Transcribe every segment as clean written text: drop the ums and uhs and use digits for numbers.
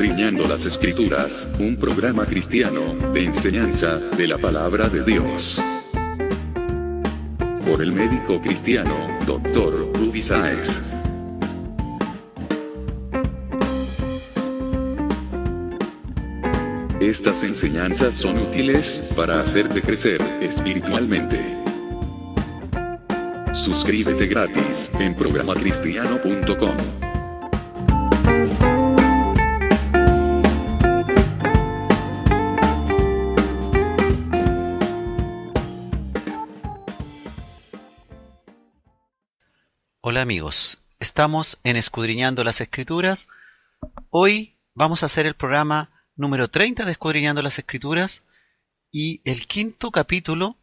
Escudriñando las Escrituras, un programa cristiano de enseñanza de la palabra de Dios. Por el médico cristiano, Dr. Ruby Sáez. Estas enseñanzas son útiles para hacerte crecer espiritualmente. Suscríbete gratis en programacristiano.com. Hola amigos, estamos en Escudriñando las Escrituras. Hoy vamos a hacer el programa número 30 de Escudriñando las Escrituras y el quinto capítulo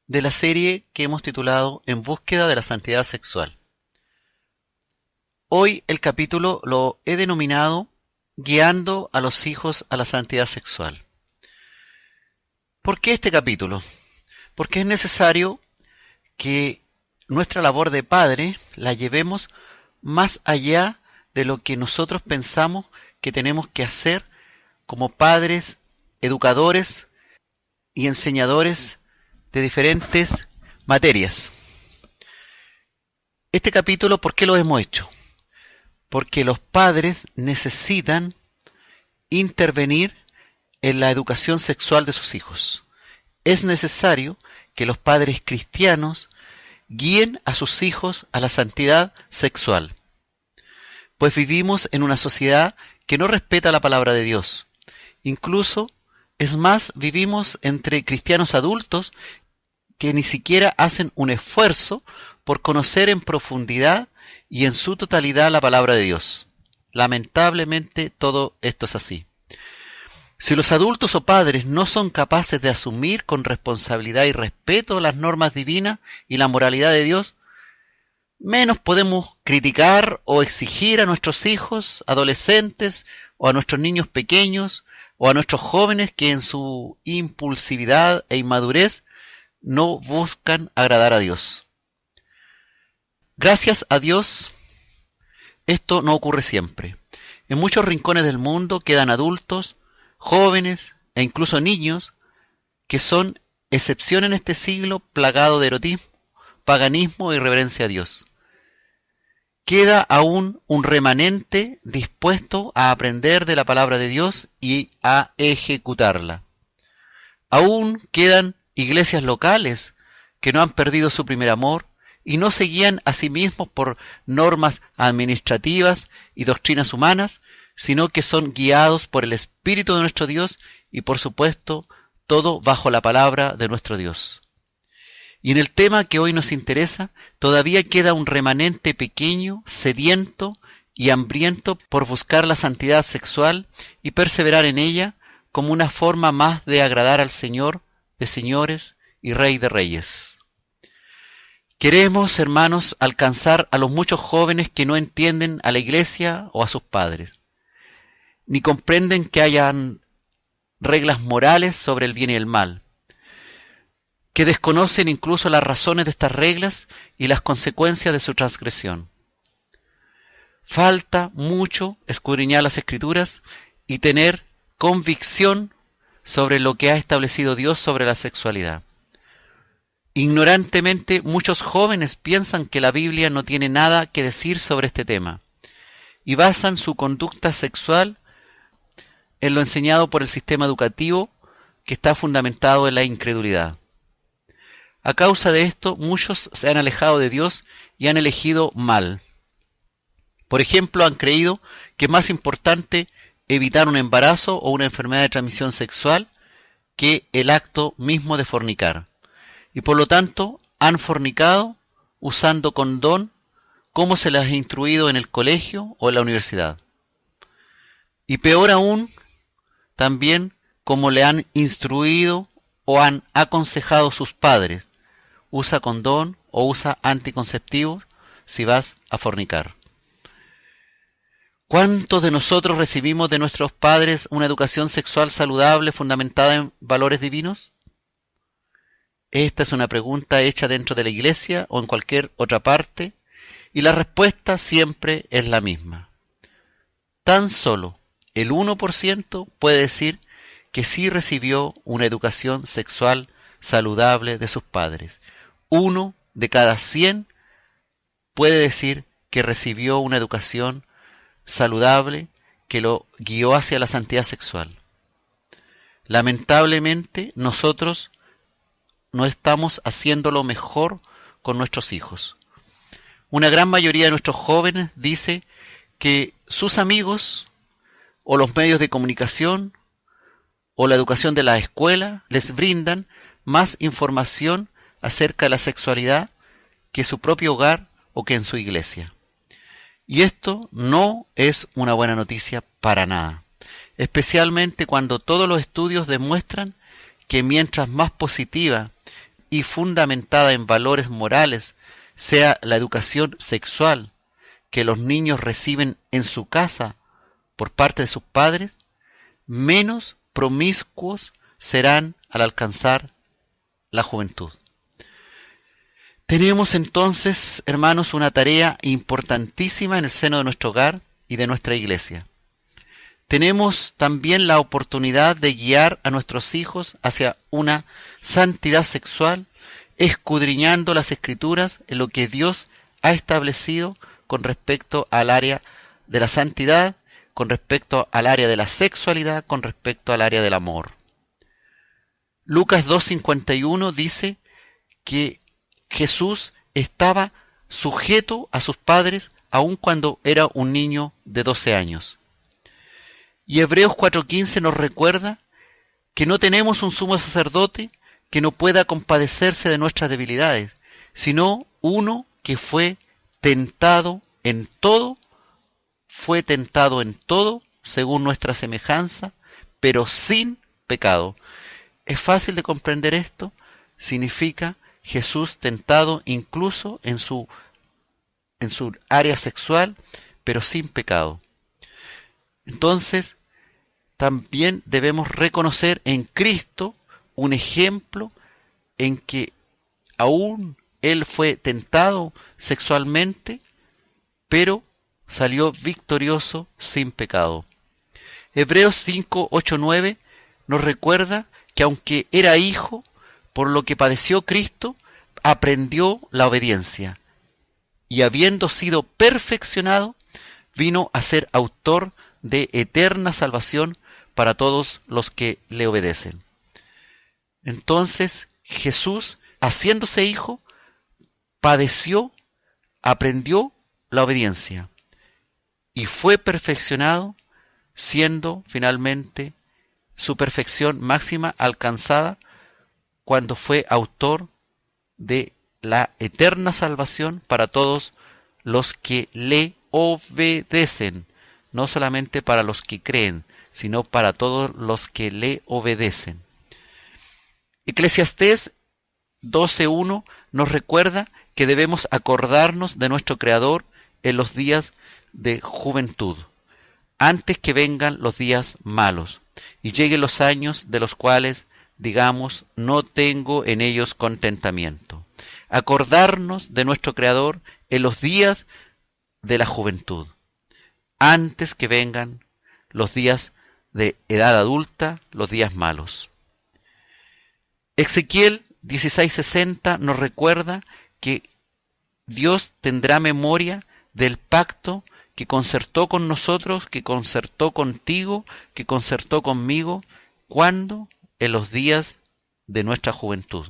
de la serie que hemos titulado En búsqueda de la santidad sexual. Hoy el capítulo lo he denominado Guiando a los hijos a la santidad sexual. ¿Por qué este capítulo? Porque es necesario que nuestra labor de padre la llevemos más allá de lo que nosotros pensamos que tenemos que hacer como padres, educadores y enseñadores de diferentes materias. Este capítulo, ¿por qué lo hemos hecho? Porque los padres necesitan intervenir en la educación sexual de sus hijos. Es necesario que los padres cristianos guíen a sus hijos a la santidad sexual. Pues vivimos en una sociedad que no respeta la palabra de Dios. Incluso, es más, vivimos entre cristianos adultos que ni siquiera hacen un esfuerzo por conocer en profundidad y en su totalidad la palabra de Dios. Lamentablemente todo esto es así. Si los adultos o padres no son capaces de asumir con responsabilidad y respeto las normas divinas y la moralidad de Dios, menos podemos criticar o exigir a nuestros hijos, adolescentes o a nuestros niños pequeños o a nuestros jóvenes que en su impulsividad e inmadurez no buscan agradar a Dios. Gracias a Dios, esto no ocurre siempre. En muchos rincones del mundo quedan adultos, jóvenes e incluso niños que son excepción en este siglo plagado de erotismo, paganismo y irreverencia a Dios. Queda aún un remanente dispuesto a aprender de la palabra de Dios y a ejecutarla. Aún quedan iglesias locales que no han perdido su primer amor y no se guían a sí mismos por normas administrativas y doctrinas humanas, sino que son guiados por el Espíritu de nuestro Dios y, por supuesto, todo bajo la palabra de nuestro Dios. Y en el tema que hoy nos interesa, todavía queda un remanente pequeño, sediento y hambriento por buscar la santidad sexual y perseverar en ella como una forma más de agradar al Señor de señores y Rey de reyes. Queremos, hermanos, alcanzar a los muchos jóvenes que no entienden a la iglesia o a sus padres, ni comprenden que hayan reglas morales sobre el bien y el mal, que desconocen incluso las razones de estas reglas y las consecuencias de su transgresión. Falta mucho escudriñar las Escrituras y tener convicción sobre lo que ha establecido Dios sobre la sexualidad. Ignorantemente, muchos jóvenes piensan que la Biblia no tiene nada que decir sobre este tema y basan su conducta sexual en lo enseñado por el sistema educativo que está fundamentado en la incredulidad. A causa de esto, muchos se han alejado de Dios y han elegido mal. Por ejemplo, han creído que es más importante evitar un embarazo o una enfermedad de transmisión sexual que el acto mismo de fornicar. Y por lo tanto, han fornicado usando condón como se les ha instruido en el colegio o en la universidad. Y peor aún, también como le han instruido o han aconsejado sus padres. Usa condón o usa anticonceptivos si vas a fornicar. ¿Cuántos de nosotros recibimos de nuestros padres una educación sexual saludable fundamentada en valores divinos? Esta es una pregunta hecha dentro de la iglesia o en cualquier otra parte, y la respuesta siempre es la misma. Tan solo El 1% puede decir que sí recibió una educación sexual saludable de sus padres. 1 de cada 100 puede decir que recibió una educación saludable que lo guió hacia la santidad sexual. Lamentablemente, nosotros no estamos haciendo lo mejor con nuestros hijos. Una gran mayoría de nuestros jóvenes dice que sus amigos o los medios de comunicación o la educación de la escuela les brindan más información acerca de la sexualidad que su propio hogar o que en su iglesia. Y esto no es una buena noticia para nada, especialmente cuando todos los estudios demuestran que mientras más positiva y fundamentada en valores morales sea la educación sexual que los niños reciben en su casa por parte de sus padres, menos promiscuos serán al alcanzar la juventud. Tenemos entonces, hermanos, una tarea importantísima en el seno de nuestro hogar y de nuestra iglesia. Tenemos también la oportunidad de guiar a nuestros hijos hacia una santidad sexual, escudriñando las Escrituras en lo que Dios ha establecido con respecto al área de la santidad, con respecto al área de la sexualidad, con respecto al área del amor. Lucas 2:51 dice que Jesús estaba sujeto a sus padres aun cuando era un niño de 12 años. Y Hebreos 4:15 nos recuerda que no tenemos un sumo sacerdote que no pueda compadecerse de nuestras debilidades, sino uno que fue tentado en todo según nuestra semejanza, pero sin pecado. ¿Es fácil de comprender esto? Significa Jesús tentado incluso en su área sexual, pero sin pecado. Entonces, también debemos reconocer en Cristo un ejemplo en que aún Él fue tentado sexualmente, pero salió victorioso sin pecado. Hebreos 5:8-9 nos recuerda que aunque era hijo, por lo que padeció Cristo, aprendió la obediencia, y habiendo sido perfeccionado, vino a ser autor de eterna salvación para todos los que le obedecen. Entonces, Jesús, haciéndose hijo, padeció, aprendió la obediencia, y fue perfeccionado, siendo finalmente su perfección máxima alcanzada cuando fue autor de la eterna salvación para todos los que le obedecen, no solamente para los que creen, sino para todos los que le obedecen. Eclesiastés 12:1 nos recuerda que debemos acordarnos de nuestro Creador en los días de juventud, antes que vengan los días malos y lleguen los años de los cuales digamos, no tengo en ellos contentamiento. Acordarnos de nuestro Creador en los días de la juventud, antes que vengan los días de edad adulta, los días malos. Ezequiel 16:60 nos recuerda que Dios tendrá memoria del pacto que concertó con nosotros, que concertó contigo, que concertó conmigo, ¿cuándo? En los días de nuestra juventud.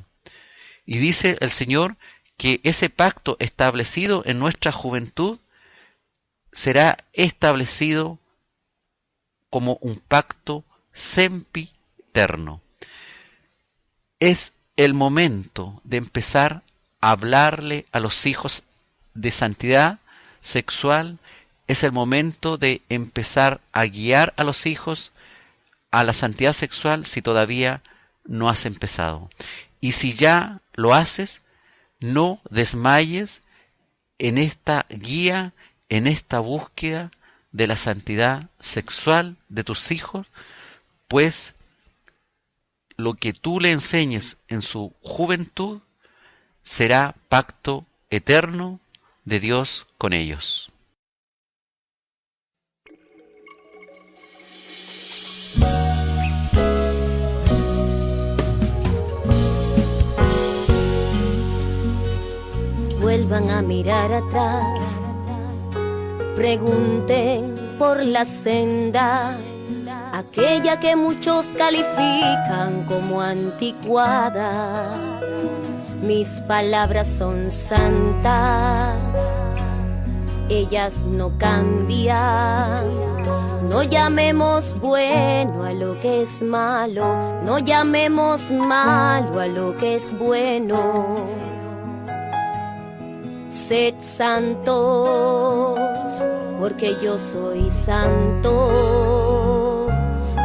Y dice el Señor que ese pacto establecido en nuestra juventud será establecido como un pacto sempiterno. Es el momento de empezar a hablarle a los hijos de santidad sexual, es el momento de empezar a guiar a los hijos a la santidad sexual si todavía no has empezado. Y si ya lo haces, no desmayes en esta guía, en esta búsqueda de la santidad sexual de tus hijos, pues lo que tú le enseñes en su juventud será pacto eterno de Dios con ellos. vuelvan a mirar atrás, pregunten por la senda, aquella que muchos califican como anticuada. Mis palabras son santas, ellas no cambian. No llamemos bueno a lo que es malo, no llamemos malo a lo que es bueno. Sed santos, porque yo soy santo,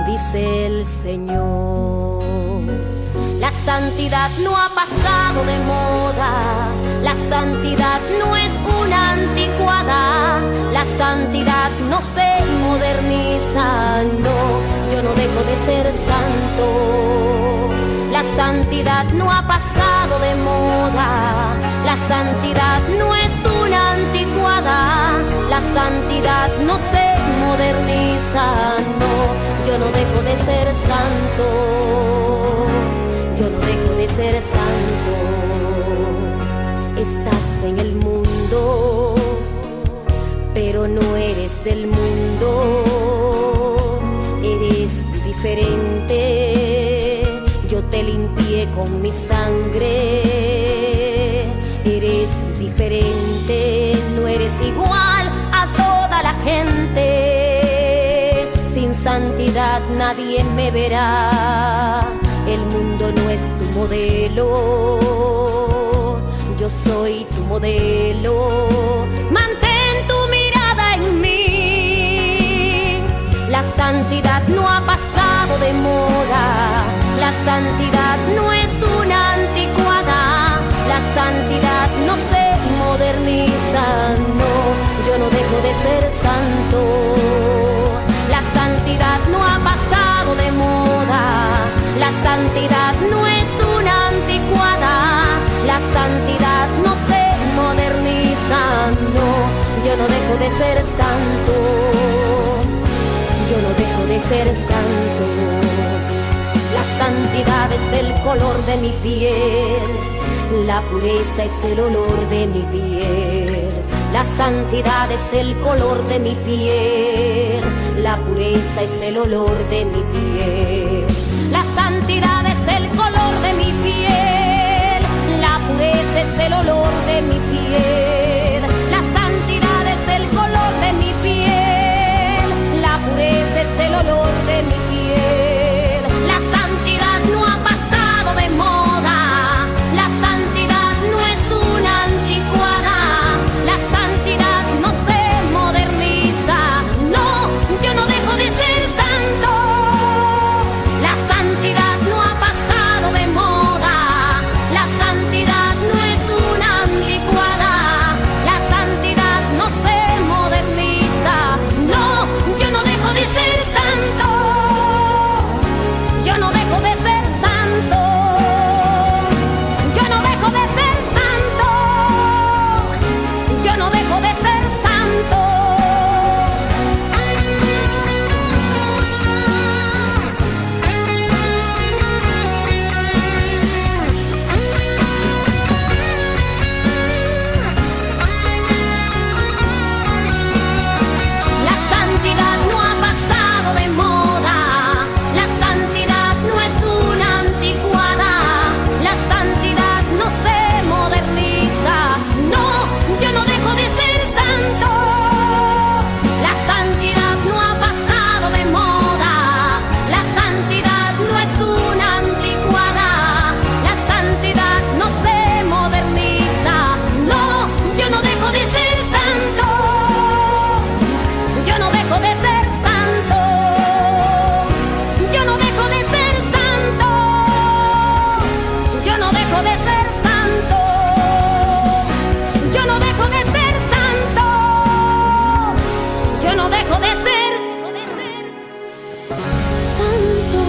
dice el Señor. La santidad no ha pasado de moda, la santidad no es una anticuada, la santidad no se moderniza, no, yo no dejo de ser santo. La santidad no ha pasado de moda, la santidad no es una anticuada, la santidad no se moderniza, no, yo no dejo de ser santo. Yo no dejo de ser santo. Estás en el mundo, pero no eres del mundo. Eres diferente. Yo te limpié con mi sangre. Eres diferente. No eres igual a toda la gente. Sin santidad nadie me verá. El mundo no es tu modelo, yo soy tu modelo. Mantén tu mirada en mí. La santidad no ha pasado de moda, la santidad no es una anticuada, la santidad no se moderniza, no, yo no dejo de ser santo. La santidad no ha pasado de moda, la santidad no es una anticuada, la santidad no se moderniza, no, yo no dejo de ser santo, yo no dejo de ser santo. La santidad es el color de mi piel, la pureza es el olor de mi piel. La santidad es el color de mi piel, la pureza es el olor de mi piel. La santidad es el color de mi piel, la pureza es el olor de mi piel. La santidad es el color de mi piel, la pureza es el olor de mi piel. La santidad no ha pasado de moda, la santidad no es una anticuada, la santidad no se moderniza, no, yo no dejo de ser santo. La santidad no ha pasado de moda, la santidad no es una anticuada, la santidad no se moderniza, no, yo no dejo de ser santo, yo no dejo de ser santo, yo no dejo de ser santo, yo no dejo de ser santo. La santidad no ha pasado de moda, la santidad no es una anticuada, la santidad no se moderniza, no, yo no dejo de ser santo. La santidad no ha pasado de moda, la santidad no es una anticuada, la santidad no se moderniza, no, yo no dejo de ser santo. Yo no dejo de ser santo, yo no dejo de ser santo, yo no dejo de ser santo, yo no dejo de ser santo, yo no dejo de ser santo.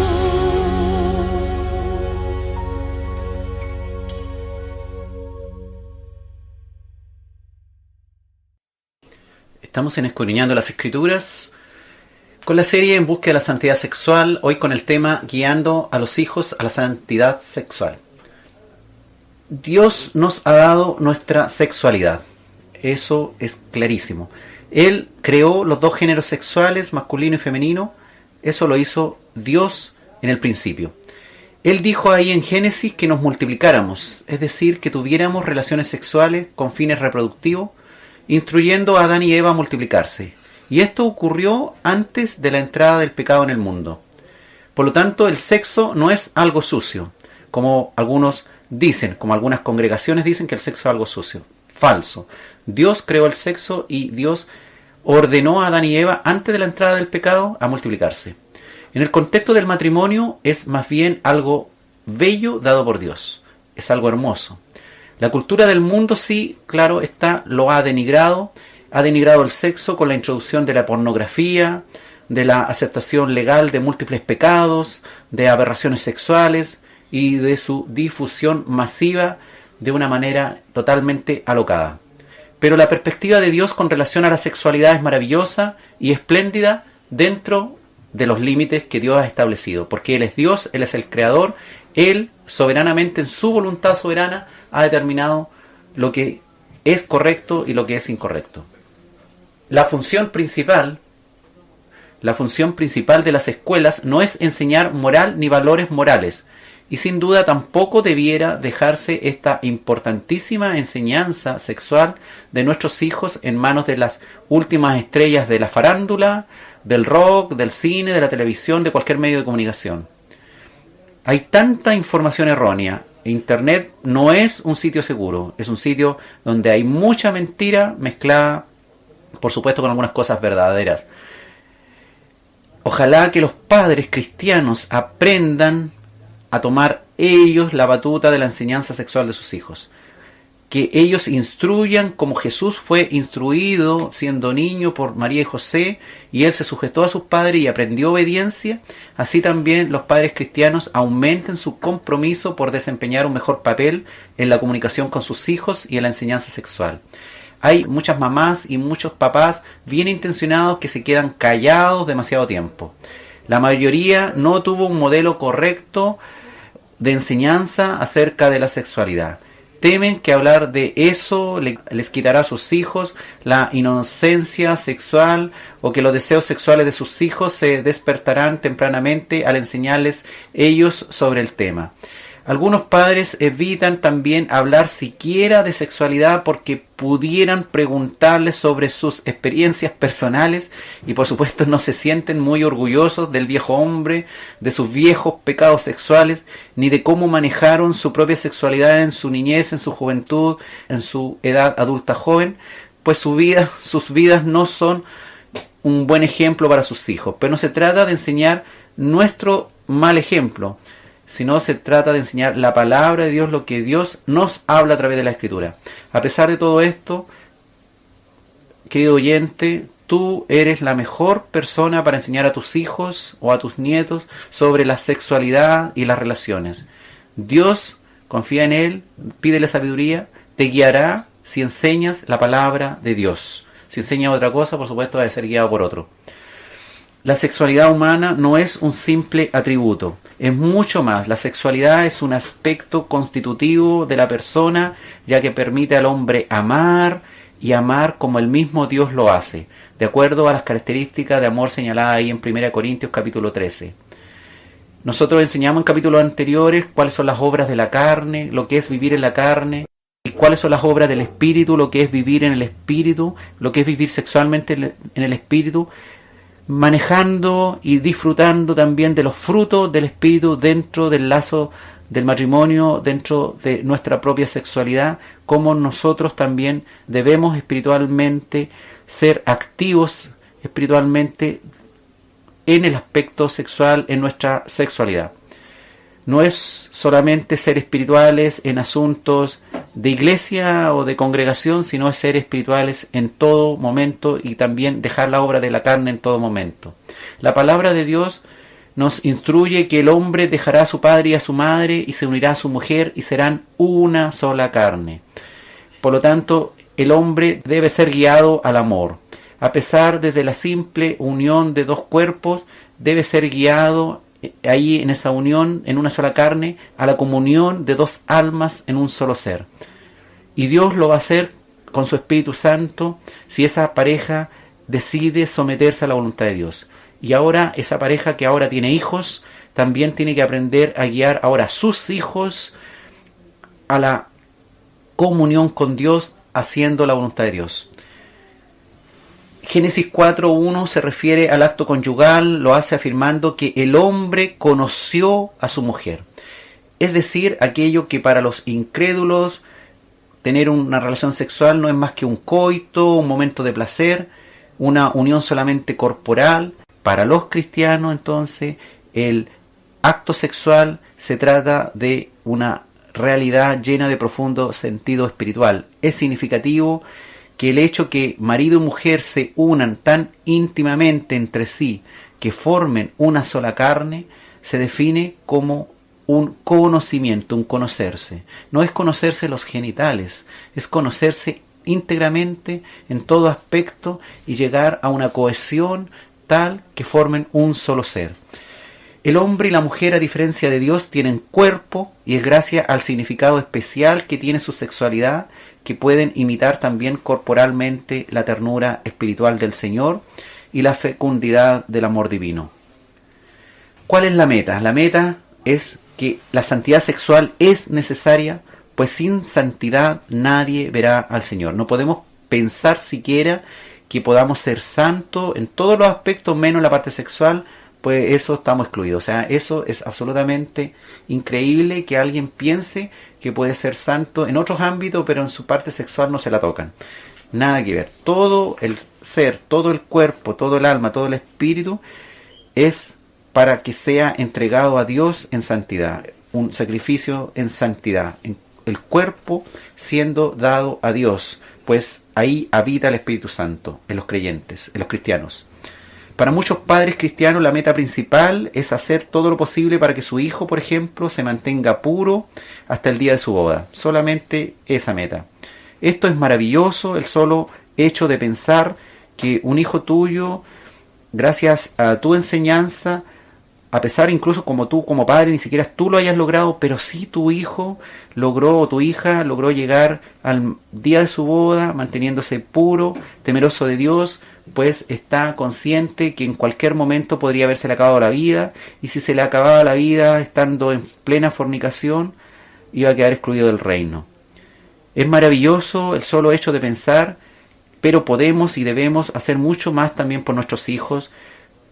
Estamos en Escudriñando las Escrituras con la serie En Busca de la Santidad Sexual, hoy con el tema Guiando a los hijos a la Santidad Sexual. Dios nos ha dado nuestra sexualidad. Eso es clarísimo. Él creó los dos géneros sexuales, masculino y femenino. Eso lo hizo Dios en el principio. Él dijo ahí en Génesis que nos multiplicáramos, es decir, que tuviéramos relaciones sexuales con fines reproductivos, instruyendo a Adán y Eva a multiplicarse. Y esto ocurrió antes de la entrada del pecado en el mundo. Por lo tanto, el sexo no es algo sucio, como algunos dicen, como algunas congregaciones dicen que el sexo es algo sucio. Falso. Dios creó el sexo y Dios ordenó a Adán y Eva, antes de la entrada del pecado, a multiplicarse. En el contexto del matrimonio es más bien algo bello dado por Dios. Es algo hermoso. La cultura del mundo sí, claro, lo ha denigrado el sexo con la introducción de la pornografía, de la aceptación legal de múltiples pecados, de aberraciones sexuales y de su difusión masiva de una manera totalmente alocada. Pero la perspectiva de Dios con relación a la sexualidad es maravillosa y espléndida dentro de los límites que Dios ha establecido, porque Él es Dios, Él es el Creador, Él soberanamente en su voluntad soberana ha determinado lo que es correcto y lo que es incorrecto. La función principal de las escuelas no es enseñar moral ni valores morales, y sin duda tampoco debiera dejarse esta importantísima enseñanza sexual de nuestros hijos en manos de las últimas estrellas de la farándula, del rock, del cine, de la televisión, de cualquier medio de comunicación. Hay tanta información errónea. Internet no es un sitio seguro, es un sitio donde hay mucha mentira mezclada, por supuesto, con algunas cosas verdaderas. Ojalá que los padres cristianos aprendan a tomar ellos la batuta de la enseñanza sexual de sus hijos. Que ellos instruyan como Jesús fue instruido siendo niño por María y José, y él se sujetó a sus padres y aprendió obediencia. Así también los padres cristianos aumenten su compromiso por desempeñar un mejor papel en la comunicación con sus hijos y en la enseñanza sexual. Hay muchas mamás y muchos papás bien intencionados que se quedan callados demasiado tiempo. La mayoría no tuvo un modelo correcto de enseñanza acerca de la sexualidad. Temen que hablar de eso les quitará a sus hijos la inocencia sexual, o que los deseos sexuales de sus hijos se despertarán tempranamente al enseñarles ellos sobre el tema. Algunos padres evitan también hablar siquiera de sexualidad porque pudieran preguntarles sobre sus experiencias personales, y por supuesto no se sienten muy orgullosos del viejo hombre, de sus viejos pecados sexuales, ni de cómo manejaron su propia sexualidad en su niñez, en su juventud, en su edad adulta joven, pues sus vidas no son un buen ejemplo para sus hijos. Pero no se trata de enseñar nuestro mal ejemplo, sino se trata de enseñar la palabra de Dios, lo que Dios nos habla a través de la Escritura. A pesar de todo esto, querido oyente, tú eres la mejor persona para enseñar a tus hijos o a tus nietos sobre la sexualidad y las relaciones. Dios, confía en Él, pídele sabiduría, te guiará si enseñas la palabra de Dios. Si enseñas otra cosa, por supuesto, va a ser guiado por otro. La sexualidad humana no es un simple atributo, es mucho más. La sexualidad es un aspecto constitutivo de la persona, ya que permite al hombre amar, y amar como el mismo Dios lo hace, de acuerdo a las características de amor señaladas ahí en 1 Corintios capítulo 13. Nosotros enseñamos en capítulos anteriores cuáles son las obras de la carne, lo que es vivir en la carne, y cuáles son las obras del espíritu, lo que es vivir en el espíritu, lo que es vivir sexualmente en el espíritu, manejando y disfrutando también de los frutos del espíritu dentro del lazo del matrimonio, dentro de nuestra propia sexualidad, como nosotros también debemos espiritualmente ser activos espiritualmente en el aspecto sexual, en nuestra sexualidad. No es solamente ser espirituales en asuntos de iglesia o de congregación, sino es ser espirituales en todo momento y también dejar la obra de la carne en todo momento. La palabra de Dios nos instruye que el hombre dejará a su padre y a su madre y se unirá a su mujer y serán una sola carne. Por lo tanto, el hombre debe ser guiado al amor. A pesar de la simple unión de dos cuerpos, debe ser guiado ahí en esa unión, en una sola carne, a la comunión de dos almas en un solo ser. Y Dios lo va a hacer con su Espíritu Santo si esa pareja decide someterse a la voluntad de Dios. Y ahora esa pareja que ahora tiene hijos, también tiene que aprender a guiar ahora a sus hijos a la comunión con Dios, haciendo la voluntad de Dios. Génesis 4:1 se refiere al acto conyugal, lo hace afirmando que el hombre conoció a su mujer. Es decir, aquello que para los incrédulos tener una relación sexual no es más que un coito, un momento de placer, una unión solamente corporal. Para los cristianos, entonces, el acto sexual se trata de una realidad llena de profundo sentido espiritual. Es significativo que el hecho que marido y mujer se unan tan íntimamente entre sí, que formen una sola carne, se define como un conocimiento, un conocerse. No es conocerse los genitales, es conocerse íntegramente en todo aspecto y llegar a una cohesión tal que formen un solo ser. El hombre y la mujer, a diferencia de Dios, tienen cuerpo, y es gracias al significado especial que tiene su sexualidad que pueden imitar también corporalmente la ternura espiritual del Señor y la fecundidad del amor divino. ¿Cuál es la meta? La meta es que la santidad sexual es necesaria, pues sin santidad nadie verá al Señor. No podemos pensar siquiera que podamos ser santos en todos los aspectos, menos en la parte sexual, pues eso estamos excluidos. O sea, eso es absolutamente increíble que alguien piense que puede ser santo en otros ámbitos, pero en su parte sexual no se la tocan. Nada que ver. Todo el ser, todo el cuerpo, todo el alma, todo el espíritu es para que sea entregado a Dios en santidad. Un sacrificio en santidad. El cuerpo siendo dado a Dios, pues ahí habita el Espíritu Santo en los creyentes, en los cristianos. Para muchos padres cristianos la meta principal es hacer todo lo posible para que su hijo, por ejemplo, se mantenga puro hasta el día de su boda. Solamente esa meta. Esto es maravilloso, el solo hecho de pensar que un hijo tuyo, gracias a tu enseñanza, a pesar incluso como tú como padre ni siquiera tú lo hayas logrado, pero sí tu hijo logró, o tu hija logró llegar al día de su boda manteniéndose puro, temeroso de Dios, pues está consciente que en cualquier momento podría haberse le acabado la vida, y si se le acababa la vida estando en plena fornicación, iba a quedar excluido del reino. Es maravilloso el solo hecho de pensar, pero podemos y debemos hacer mucho más también por nuestros hijos,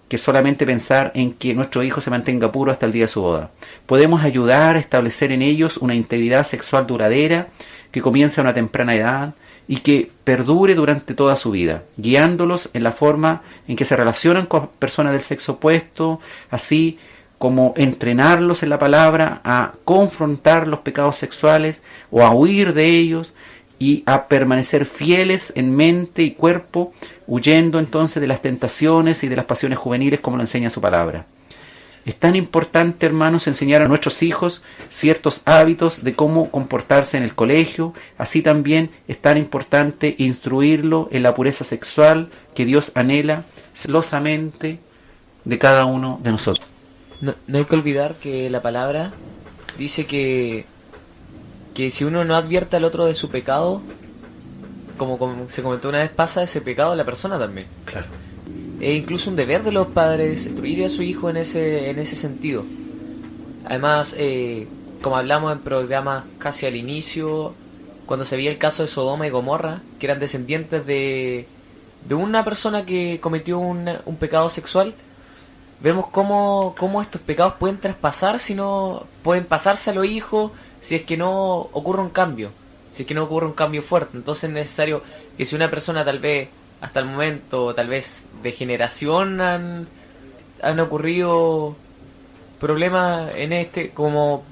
que solamente pensar en que nuestro hijo se mantenga puro hasta el día de su boda. Podemos ayudar a establecer en ellos una integridad sexual duradera que comience a una temprana edad y que perdure durante toda su vida, guiándolos en la forma en que se relacionan con personas del sexo opuesto, así como entrenarlos en la palabra a confrontar los pecados sexuales o a huir de ellos, y a permanecer fieles en mente y cuerpo, huyendo entonces de las tentaciones y de las pasiones juveniles, como lo enseña su palabra. Es tan importante, hermanos, enseñar a nuestros hijos ciertos hábitos de cómo comportarse en el colegio. Así también es tan importante instruirlo en la pureza sexual que Dios anhela celosamente de cada uno de nosotros. No hay que olvidar que la palabra dice que si uno no advierte al otro de su pecado, como se comentó una vez, pasa ese pecado a la persona también. Claro. Es incluso un deber de los padres instruir a su hijo en ese sentido. Además, como hablamos en programas casi al inicio, cuando se veía el caso de Sodoma y Gomorra, que eran descendientes de una persona que cometió un pecado sexual, vemos cómo estos pecados pueden traspasar, si no pueden pasarse a los hijos, si es que no ocurre un cambio, fuerte. Entonces es necesario que si una persona tal vez hasta el momento, tal vez de generación, han ocurrido problemas en como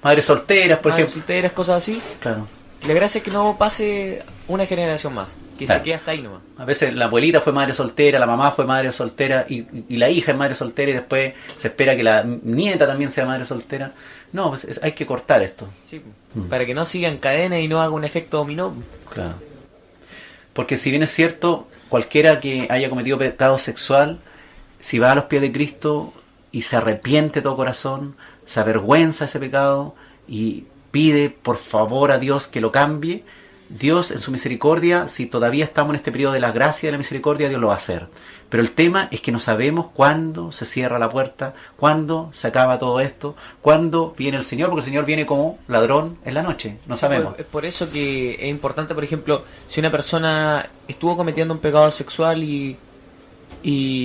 Madres solteras, por ejemplo. Solteras, cosas así. Claro. La gracia es que no pase una generación más, que claro, se quede hasta ahí nomás. A veces la abuelita fue madre soltera, la mamá fue madre soltera y la hija es madre soltera, y después se espera que la nieta también sea madre soltera. No, pues hay que cortar esto. Sí, para que no siga en cadena y no haga un efecto dominó. Claro. Porque si bien es cierto, cualquiera que haya cometido pecado sexual, si va a los pies de Cristo, y se arrepiente de todo corazón, se avergüenza de ese pecado y pide por favor a Dios que lo cambie, Dios en su misericordia, si todavía estamos en este periodo de la gracia y de la misericordia, Dios lo va a hacer. Pero el tema es que no sabemos cuándo se cierra la puerta, cuándo se acaba todo esto, cuándo viene el Señor, porque el Señor viene como ladrón en la noche, no sabemos. Es por eso que es importante, por ejemplo, si una persona estuvo cometiendo un pecado sexual y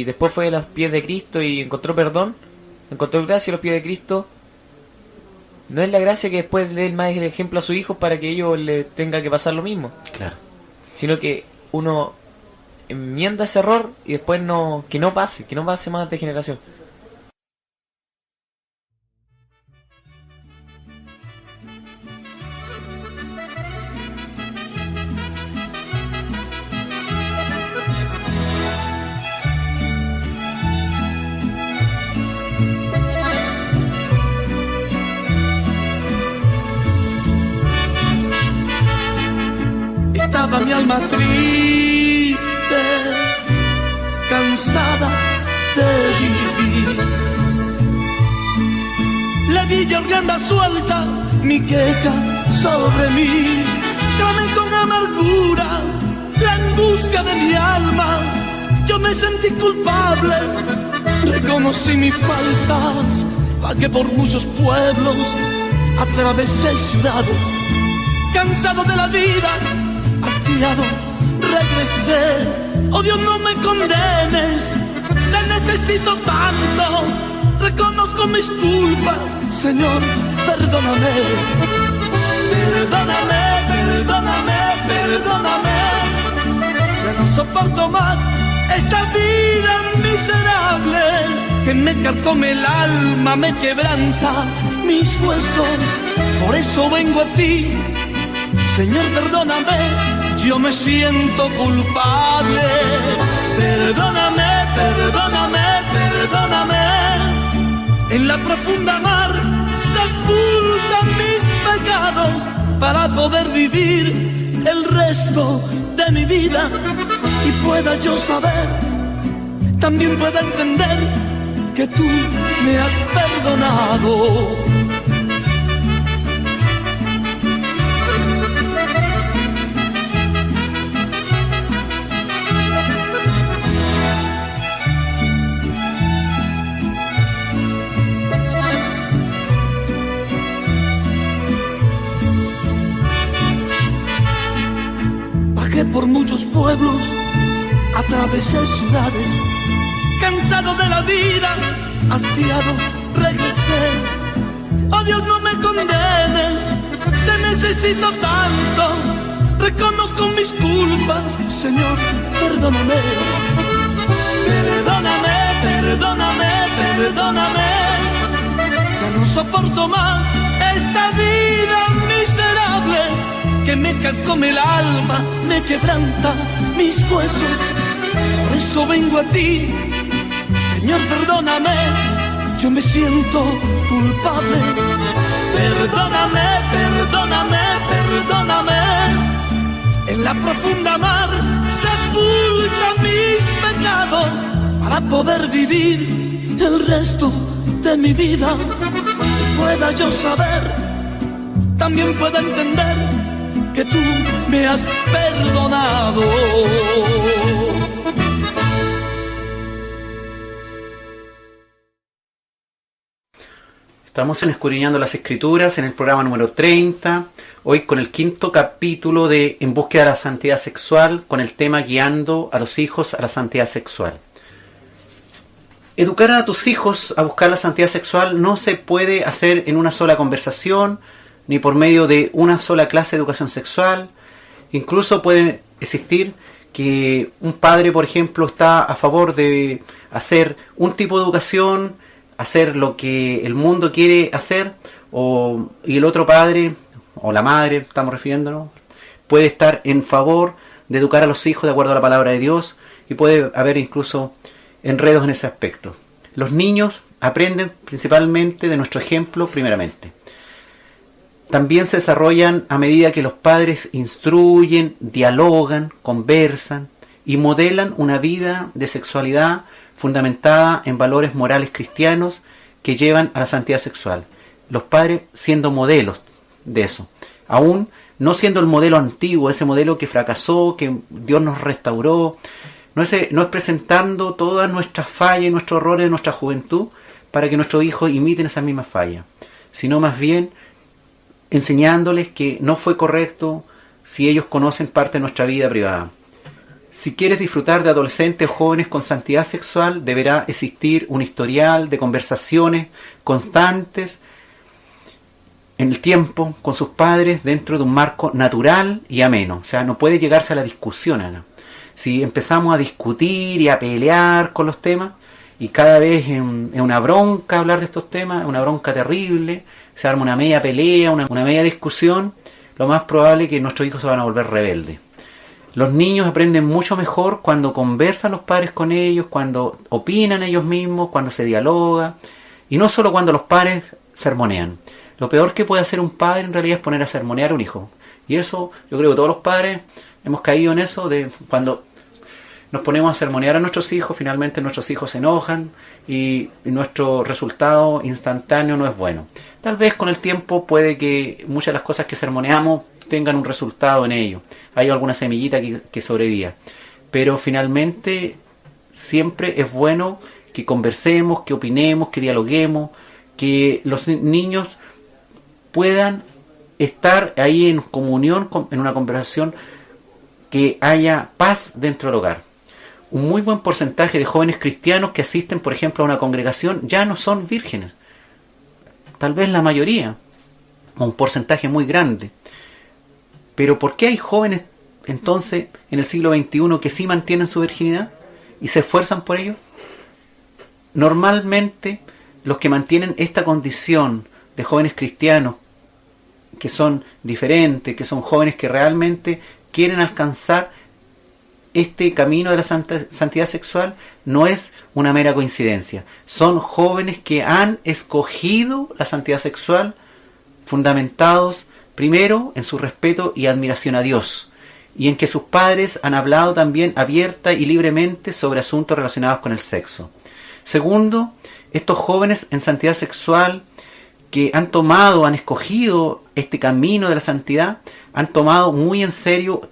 después fue a los pies de Cristo y encontró perdón, encontró gracia a los pies de Cristo, no es la gracia que después dé más el ejemplo a sus hijos para que ellos le tenga que pasar lo mismo. Claro. Sino que uno enmienda ese error y después que no pase más de generación. Estaba mi alma triste, cansada de vivir. Le di yo rienda suelta, mi queja sobre mí. Clamé con amargura la angustia de mi alma. Yo me sentí culpable, reconocí mis faltas. Vagué por muchos pueblos, atravesé ciudades, cansado de la vida, hastiado, regresé. Oh Dios, no me condenes, te necesito tanto. Reconozco mis culpas, Señor, perdóname. Perdóname, perdóname, perdóname. Ya no soporto más esta vida miserable que me carcome el alma, me quebranta mis huesos. Por eso vengo a ti, Señor, perdóname. Yo me siento culpable. Perdóname, perdóname, perdóname. En la profunda mar sepultan mis pecados para poder vivir el resto de mi vida y pueda yo saber, también pueda entender que tú me has perdonado. Por muchos pueblos, atravesé ciudades, cansado de la vida, hastiado, regresé. Oh Dios, no me condenes, te necesito tanto. Reconozco mis culpas, Señor, perdóname. Perdóname, perdóname, perdóname. Ya no soporto más esta vida miserable que me carcome el alma, me quebranta mis huesos. Por eso vengo a ti, Señor, perdóname. Yo me siento culpable. Perdóname, perdóname, perdóname. En la profunda mar sepulta mis pecados para poder vivir el resto de mi vida. Y pueda yo saber, también pueda entender que tú me has perdonado. Estamos en Escudriñando las Escrituras, en el programa número 30, hoy con el 5º capítulo de En búsqueda de la santidad sexual, con el tema guiando a los hijos a la santidad sexual. Educar a tus hijos a buscar la santidad sexual no se puede hacer en una sola conversación, ni por medio de una sola clase de educación sexual. Incluso puede existir que un padre, por ejemplo, está a favor de hacer un tipo de educación, hacer lo que el mundo quiere hacer, y el otro padre, o la madre, estamos refiriéndonos, puede estar en favor de educar a los hijos de acuerdo a la palabra de Dios, y puede haber incluso enredos en ese aspecto. Los niños aprenden principalmente de nuestro ejemplo primeramente. También se desarrollan a medida que los padres instruyen, dialogan, conversan y modelan una vida de sexualidad fundamentada en valores morales cristianos que llevan a la santidad sexual. Los padres siendo modelos de eso, aún no siendo el modelo antiguo, ese modelo que fracasó, que Dios nos restauró, no es presentando todas nuestras fallas y nuestros errores de nuestra juventud para que nuestros hijos imiten esas mismas fallas, sino más bien enseñándoles que no fue correcto si ellos conocen parte de nuestra vida privada. Si quieres disfrutar de adolescentes o jóvenes con santidad sexual, deberá existir un historial de conversaciones constantes en el tiempo con sus padres dentro de un marco natural y ameno. O sea, no puede llegarse a la discusión acá. Si empezamos a discutir y a pelear con los temas, y cada vez es una bronca hablar de estos temas, una bronca terrible, se arma una media pelea, una media discusión, lo más probable es que nuestros hijos se van a volver rebeldes. Los niños aprenden mucho mejor cuando conversan los padres con ellos, cuando opinan ellos mismos, cuando se dialoga, y no solo cuando los padres sermonean. Lo peor que puede hacer un padre en realidad es poner a sermonear a un hijo. Y eso, yo creo que todos los padres hemos caído en eso, de cuando nos ponemos a sermonear a nuestros hijos, finalmente nuestros hijos se enojan y nuestro resultado instantáneo no es bueno. Tal vez con el tiempo puede que muchas de las cosas que sermoneamos tengan un resultado en ello. Hay alguna semillita que sobreviva. Pero finalmente siempre es bueno que conversemos, que opinemos, que dialoguemos, que los niños puedan estar ahí en comunión, en una conversación, que haya paz dentro del hogar. Un muy buen porcentaje de jóvenes cristianos que asisten, por ejemplo, a una congregación ya no son vírgenes. Tal vez la mayoría, un porcentaje muy grande. Pero ¿por qué hay jóvenes entonces en el siglo XXI que sí mantienen su virginidad y se esfuerzan por ello? Normalmente los que mantienen esta condición de jóvenes cristianos que son diferentes, que son jóvenes que realmente quieren alcanzar este camino de la santidad sexual, no es una mera coincidencia. Son jóvenes que han escogido la santidad sexual fundamentados primero en su respeto y admiración a Dios, y en que sus padres han hablado también abierta y libremente sobre asuntos relacionados con el sexo. Segundo, estos jóvenes en santidad sexual que han escogido este camino de la santidad, han tomado muy en serio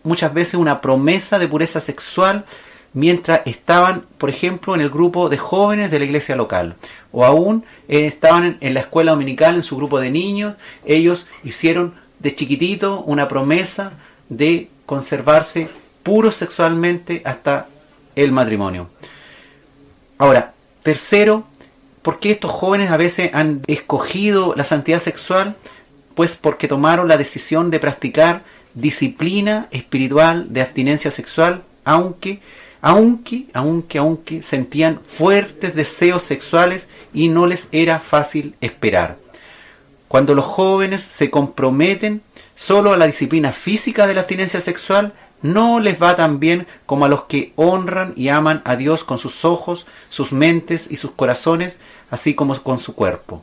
muchas veces una promesa de pureza sexual mientras estaban, por ejemplo, en el grupo de jóvenes de la iglesia local, o aún estaban en la escuela dominical, en su grupo de niños. Ellos hicieron de chiquitito una promesa de conservarse puros sexualmente hasta el matrimonio. Ahora, tercero, ¿por qué estos jóvenes a veces han escogido la santidad sexual? Pues porque tomaron la decisión de practicar disciplina espiritual de abstinencia sexual, aunque sentían fuertes deseos sexuales y no les era fácil esperar. Cuando los jóvenes se comprometen solo a la disciplina física de la abstinencia sexual, no les va tan bien como a los que honran y aman a Dios con sus ojos, sus mentes y sus corazones, así como con su cuerpo.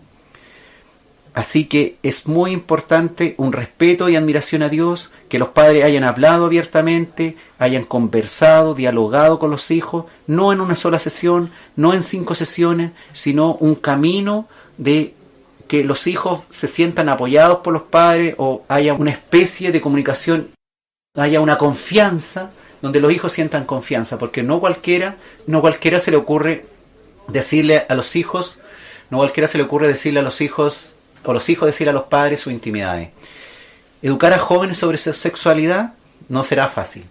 Así que es muy importante un respeto y admiración a Dios, que los padres hayan hablado abiertamente, hayan conversado, dialogado con los hijos, no en una sola sesión, no en 5 sesiones, sino un camino de que los hijos se sientan apoyados por los padres, o haya una especie de comunicación, haya una confianza, donde los hijos sientan confianza, porque no cualquiera se le ocurre decirle a los hijos, o los hijos decirle a los padres sus intimidades. Educar a jóvenes sobre su sexualidad no será fácil.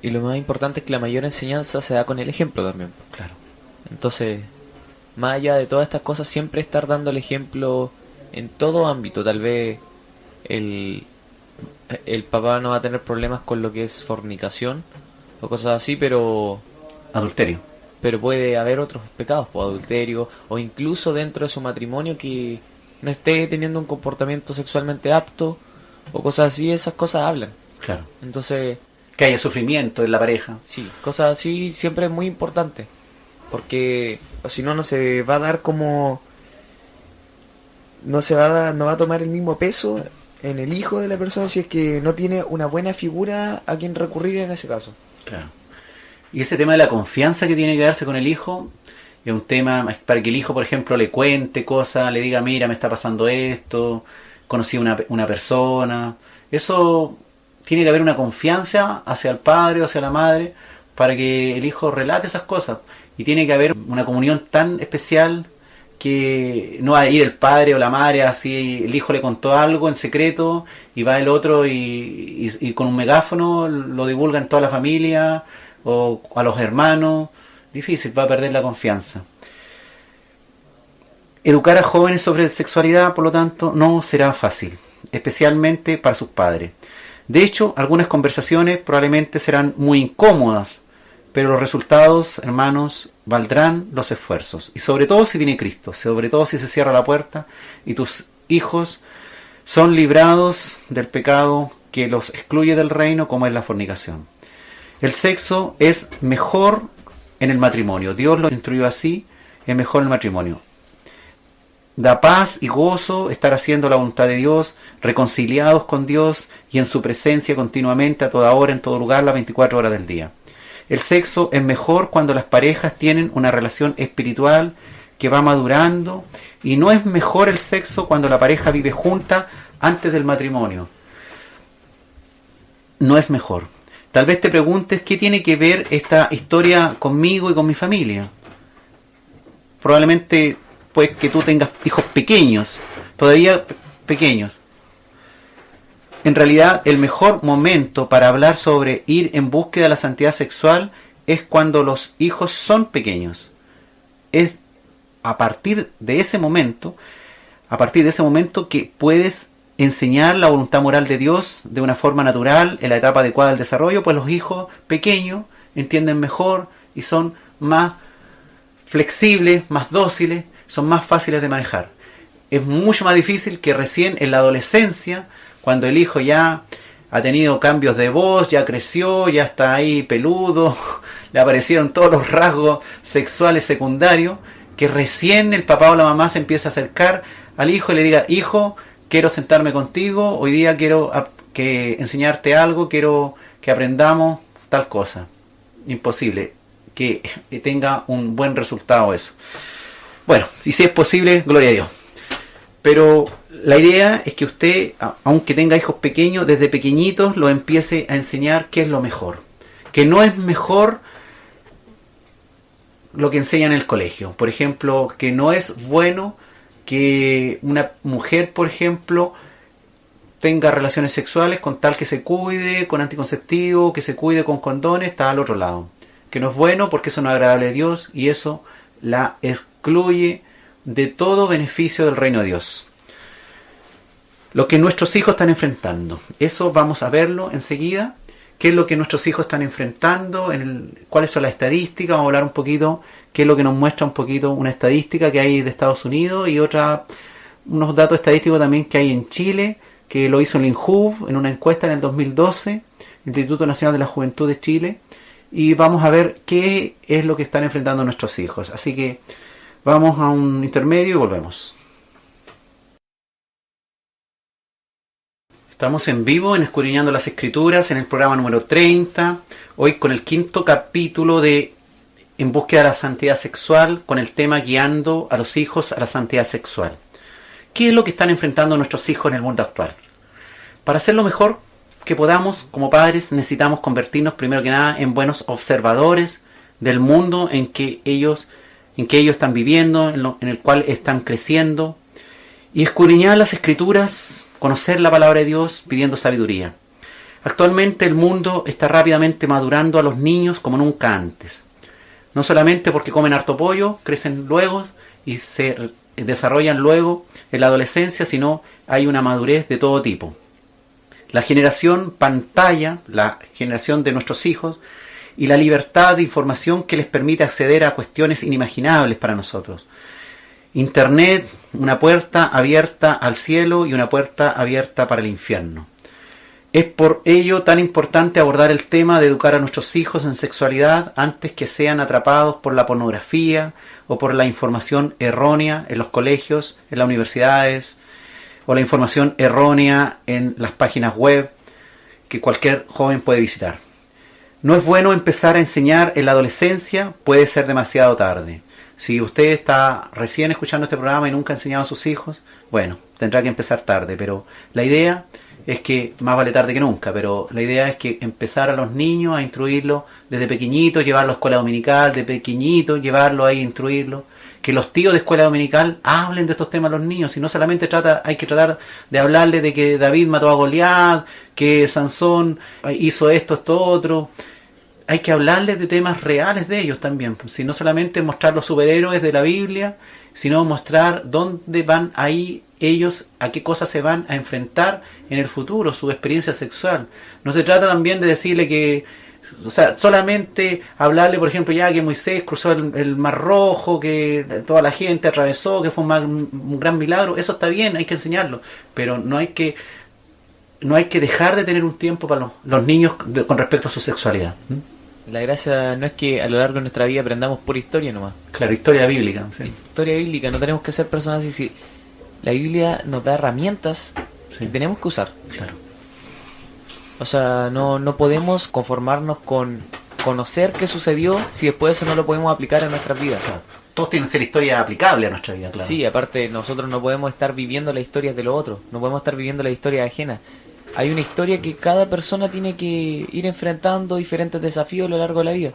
Y lo más importante es que la mayor enseñanza se da con el ejemplo también. Claro. Entonces, más allá de todas estas cosas, siempre estar dando el ejemplo en todo ámbito. Tal vez el papá no va a tener problemas con lo que es fornicación o cosas así, pero... Adulterio. Pero puede haber otros pecados, pues adulterio, o incluso dentro de su matrimonio que no esté teniendo un comportamiento sexualmente apto, o cosas así. Esas cosas hablan. Claro. Entonces... que haya sufrimiento en la pareja. Sí, cosas así siempre es muy importante. Porque o si no, no se va a dar como... No va a tomar el mismo peso en el hijo de la persona si es que no tiene una buena figura a quien recurrir en ese caso. Claro. Y ese tema de la confianza que tiene que darse con el hijo es un tema para que el hijo, por ejemplo, le cuente cosas, le diga, mira, me está pasando esto, conocí una persona. Eso tiene que haber una confianza hacia el padre o hacia la madre para que el hijo relate esas cosas. Y tiene que haber una comunión tan especial que no va a ir el padre o la madre así, el hijo le contó algo en secreto y va el otro y con un megáfono lo divulga en toda la familia o a los hermanos. Difícil, va a perder la confianza. Educar a jóvenes sobre sexualidad, por lo tanto, no será fácil, especialmente para sus padres. De hecho, algunas conversaciones probablemente serán muy incómodas, pero los resultados, hermanos, valdrán los esfuerzos. Y sobre todo si viene Cristo, sobre todo si se cierra la puerta y tus hijos son librados del pecado que los excluye del reino, como es la fornicación. El sexo es mejor en el matrimonio. Dios lo instruyó así, es mejor en el matrimonio. Da paz y gozo estar haciendo la voluntad de Dios, reconciliados con Dios y en su presencia continuamente, a toda hora, en todo lugar, las 24 horas del día. El sexo es mejor cuando las parejas tienen una relación espiritual que va madurando, y no es mejor el sexo cuando la pareja vive junta antes del matrimonio. No es mejor. Tal vez te preguntes qué tiene que ver esta historia conmigo y con mi familia. Probablemente pues que tú tengas hijos pequeños, todavía pequeños. En realidad, el mejor momento para hablar sobre ir en búsqueda de la santidad sexual es cuando los hijos son pequeños. Es a partir de ese momento que puedes enseñar la voluntad moral de Dios de una forma natural, en la etapa adecuada del desarrollo, pues los hijos pequeños entienden mejor y son más flexibles, más dóciles, son más fáciles de manejar. Es mucho más difícil que recién en la adolescencia, cuando el hijo ya ha tenido cambios de voz, ya creció, ya está ahí peludo, le aparecieron todos los rasgos sexuales secundarios, que recién el papá o la mamá se empieza a acercar al hijo y le diga, hijo, quiero sentarme contigo, hoy día quiero que enseñarte algo, quiero que aprendamos tal cosa. Imposible que tenga un buen resultado eso. Bueno, y si es posible, gloria a Dios. Pero la idea es que usted, aunque tenga hijos pequeños, desde pequeñitos lo empiece a enseñar qué es lo mejor. Que no es mejor lo que enseñan en el colegio. Por ejemplo, que no es bueno que una mujer, por ejemplo, tenga relaciones sexuales con tal que se cuide con anticonceptivo, que se cuide con condones, está al otro lado. Que no es bueno porque eso no es agradable a Dios y eso la excluye de todo beneficio del reino de Dios. Lo que nuestros hijos están enfrentando, eso vamos a verlo enseguida. ¿Qué es lo que nuestros hijos están enfrentando? ¿Cuáles son las estadísticas? Vamos a hablar un poquito, qué es lo que nos muestra un poquito una estadística que hay de Estados Unidos y unos datos estadísticos también que hay en Chile, que lo hizo el INJUV en una encuesta en el 2012, Instituto Nacional de la Juventud de Chile, y vamos a ver qué es lo que están enfrentando nuestros hijos. Así que vamos a un intermedio y volvemos. Estamos en vivo en Escudriñando las Escrituras, en el programa número 30, hoy con el 5º capítulo de En búsqueda de la santidad sexual, con el tema guiando a los hijos a la santidad sexual. ¿Qué es lo que están enfrentando nuestros hijos en el mundo actual? Para hacer lo mejor que podamos, como padres, necesitamos convertirnos primero que nada en buenos observadores del mundo en que ellos están viviendo, en el cual están creciendo, y escudriñar las Escrituras, conocer la palabra de Dios pidiendo sabiduría. Actualmente el mundo está rápidamente madurando a los niños como nunca antes. No solamente porque comen harto pollo, crecen luego y se desarrollan luego en la adolescencia, sino hay una madurez de todo tipo. La generación pantalla, la generación de nuestros hijos, y la libertad de información que les permite acceder a cuestiones inimaginables para nosotros. Internet, una puerta abierta al cielo y una puerta abierta para el infierno. Es por ello tan importante abordar el tema de educar a nuestros hijos en sexualidad antes que sean atrapados por la pornografía o por la información errónea en los colegios, en las universidades, o la información errónea en las páginas web que cualquier joven puede visitar. No es bueno empezar a enseñar en la adolescencia, puede ser demasiado tarde. Si usted está recién escuchando este programa y nunca ha enseñado a sus hijos, bueno, tendrá que empezar tarde, pero la idea es que, más vale tarde que nunca, pero la idea es que empezar a los niños a instruirlos desde pequeñitos, llevarlos a escuela dominical, de pequeñitos, llevarlos ahí, instruirlos, que los tíos de escuela dominical hablen de estos temas a los niños, y no solamente hay que tratar de hablarles de que David mató a Goliat, que Sansón hizo esto, otro. Hay que hablarles de temas reales de ellos también, si no solamente mostrar los superhéroes de la Biblia, sino mostrar dónde van ahí ellos, a qué cosas se van a enfrentar en el futuro, su experiencia sexual. No se trata también de decirle que, o sea, solamente hablarle, por ejemplo, ya que Moisés cruzó el Mar Rojo, que toda la gente atravesó, que fue un gran milagro. Eso está bien, hay que enseñarlo, pero no hay que dejar de tener un tiempo para los niños con respecto a su sexualidad. La gracia no es que a lo largo de nuestra vida aprendamos por historia nomás. Claro, historia bíblica. Sí. Historia bíblica, no tenemos que ser personas así. Si la Biblia nos da herramientas que tenemos que usar. Claro. O sea, no podemos conformarnos con conocer qué sucedió si después eso no lo podemos aplicar en nuestras vidas. Claro. Todos tienen que ser historia aplicable a nuestra vida, claro. Sí, aparte nosotros no podemos estar viviendo las historias de los otros, no podemos estar viviendo la historia ajena. Hay una historia que cada persona tiene que ir enfrentando diferentes desafíos a lo largo de la vida.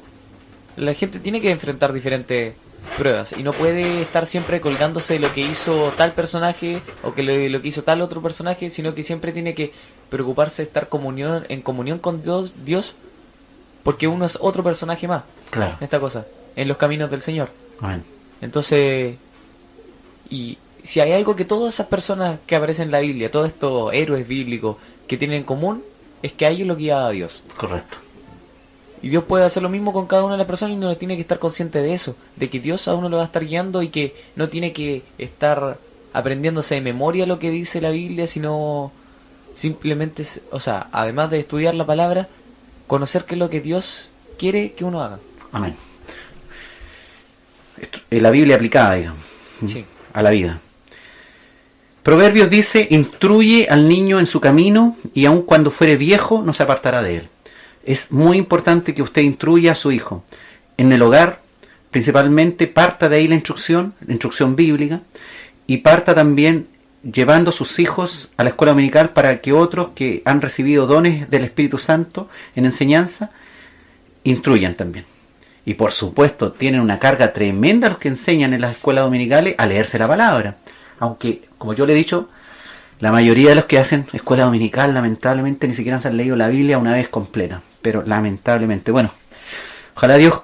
La gente tiene que enfrentar diferentes pruebas y no puede estar siempre colgándose de lo que hizo tal personaje o que lo que hizo tal otro personaje, sino que siempre tiene que preocuparse de estar en comunión con Dios, porque uno es otro personaje más. Claro. En esta cosa, en los caminos del Señor. Amén. Entonces, y si hay algo que todas esas personas que aparecen en la Biblia, todos estos héroes bíblicos que tienen en común, es que a ellos lo guiaba a Dios. Correcto. Y Dios puede hacer lo mismo con cada una de las personas y uno tiene que estar consciente de eso, de que Dios a uno lo va a estar guiando y que no tiene que estar aprendiéndose de memoria lo que dice la Biblia, sino simplemente, o sea, además de estudiar la palabra, conocer qué es lo que Dios quiere que uno haga. Amén. La Biblia aplicada, digamos, sí, a la vida. Proverbios dice: instruye al niño en su camino, y aun cuando fuere viejo no se apartará de él. Es muy importante que usted instruya a su hijo en el hogar, principalmente parta de ahí la instrucción bíblica, y parta también llevando a sus hijos a la escuela dominical para que otros que han recibido dones del Espíritu Santo en enseñanza instruyan también. Y por supuesto tienen una carga tremenda los que enseñan en las escuelas dominicales a leerse la palabra. Aunque, como yo le he dicho, la mayoría de los que hacen escuela dominical lamentablemente ni siquiera se han leído la Biblia una vez completa. Pero lamentablemente, bueno, ojalá Dios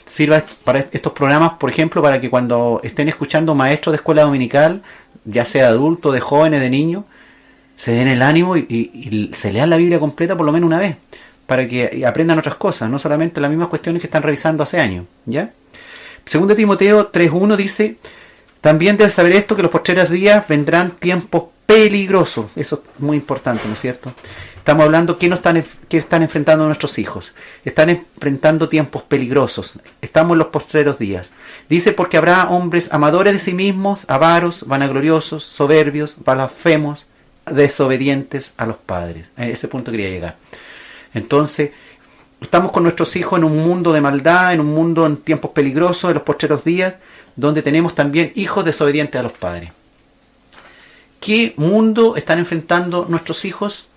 sirva para estos programas, por ejemplo, para que cuando estén escuchando maestros de escuela dominical, ya sea de adultos, de jóvenes, de niños, se den el ánimo y se lean la Biblia completa por lo menos una vez, para que aprendan otras cosas, no solamente las mismas cuestiones que están revisando hace años, ¿ya? Segundo Timoteo 3:1 dice: también debes saber esto, que en los postreros días vendrán tiempos peligrosos. Eso es muy importante, ¿no es cierto? Estamos hablando que están enfrentando nuestros hijos. Están enfrentando tiempos peligrosos. Estamos en los postreros días. Dice: porque habrá hombres amadores de sí mismos, avaros, vanagloriosos, soberbios, blasfemos, desobedientes a los padres. A ese punto quería llegar. Entonces, estamos con nuestros hijos en un mundo de maldad, en un mundo en tiempos peligrosos, en los postreros días, donde tenemos también hijos desobedientes a los padres. ¿Qué mundo están enfrentando nuestros hijos?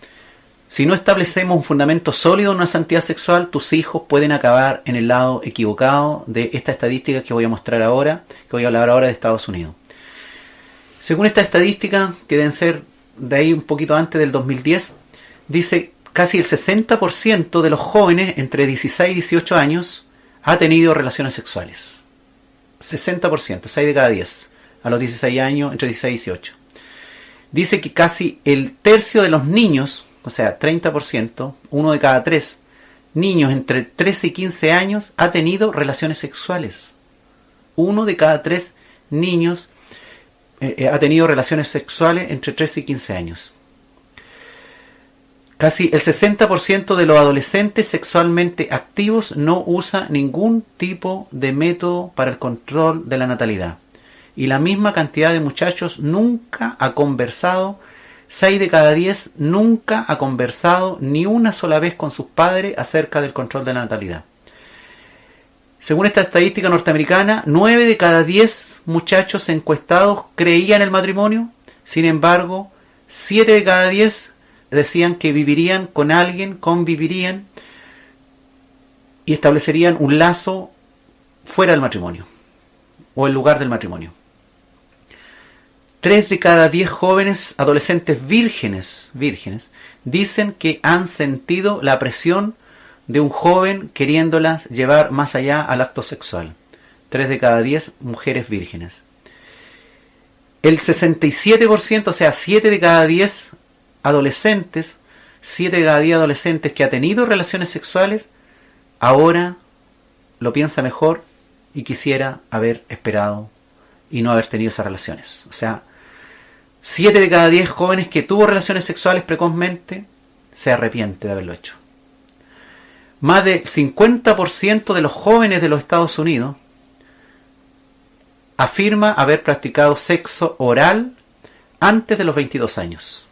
Si no establecemos un fundamento sólido en una santidad sexual, tus hijos pueden acabar en el lado equivocado de esta estadística que voy a mostrar ahora, que voy a hablar ahora de Estados Unidos. Según esta estadística, que deben ser de ahí un poquito antes del 2010, dice casi el 60% de los jóvenes entre 16 y 18 años ha tenido relaciones sexuales. 60%, 6 de cada 10, a los 16 años, entre 16 y 18. Dice que casi el tercio de los niños, o sea, 30%, 1 de cada 3 niños entre 13 y 15 años ha tenido relaciones sexuales. 1 de cada 3 niños ha tenido relaciones sexuales entre 13 y 15 años. Casi el 60% de los adolescentes sexualmente activos no usa ningún tipo de método para el control de la natalidad. Y la misma cantidad de muchachos nunca ha conversado 6 de cada 10 nunca ha conversado ni una sola vez con sus padres acerca del control de la natalidad. Según esta estadística norteamericana, 9 de cada 10 muchachos encuestados creían en el matrimonio. Sin embargo, 7 de cada 10 decían que vivirían con alguien, convivirían y establecerían un lazo fuera del matrimonio o en lugar del matrimonio. 3 de cada 10 jóvenes adolescentes vírgenes dicen que han sentido la presión de un joven queriéndolas llevar más allá al acto sexual. 3 de cada 10 mujeres vírgenes. El 67%, o sea, 7 de cada 10 adolescentes, 7 de cada 10 adolescentes que ha tenido relaciones sexuales, ahora lo piensa mejor y quisiera haber esperado y no haber tenido esas relaciones. O sea, 7 de cada 10 jóvenes que tuvo relaciones sexuales precozmente se arrepiente de haberlo hecho. Más del 50% de los jóvenes de los Estados Unidos afirma haber practicado sexo oral antes de los 22 años.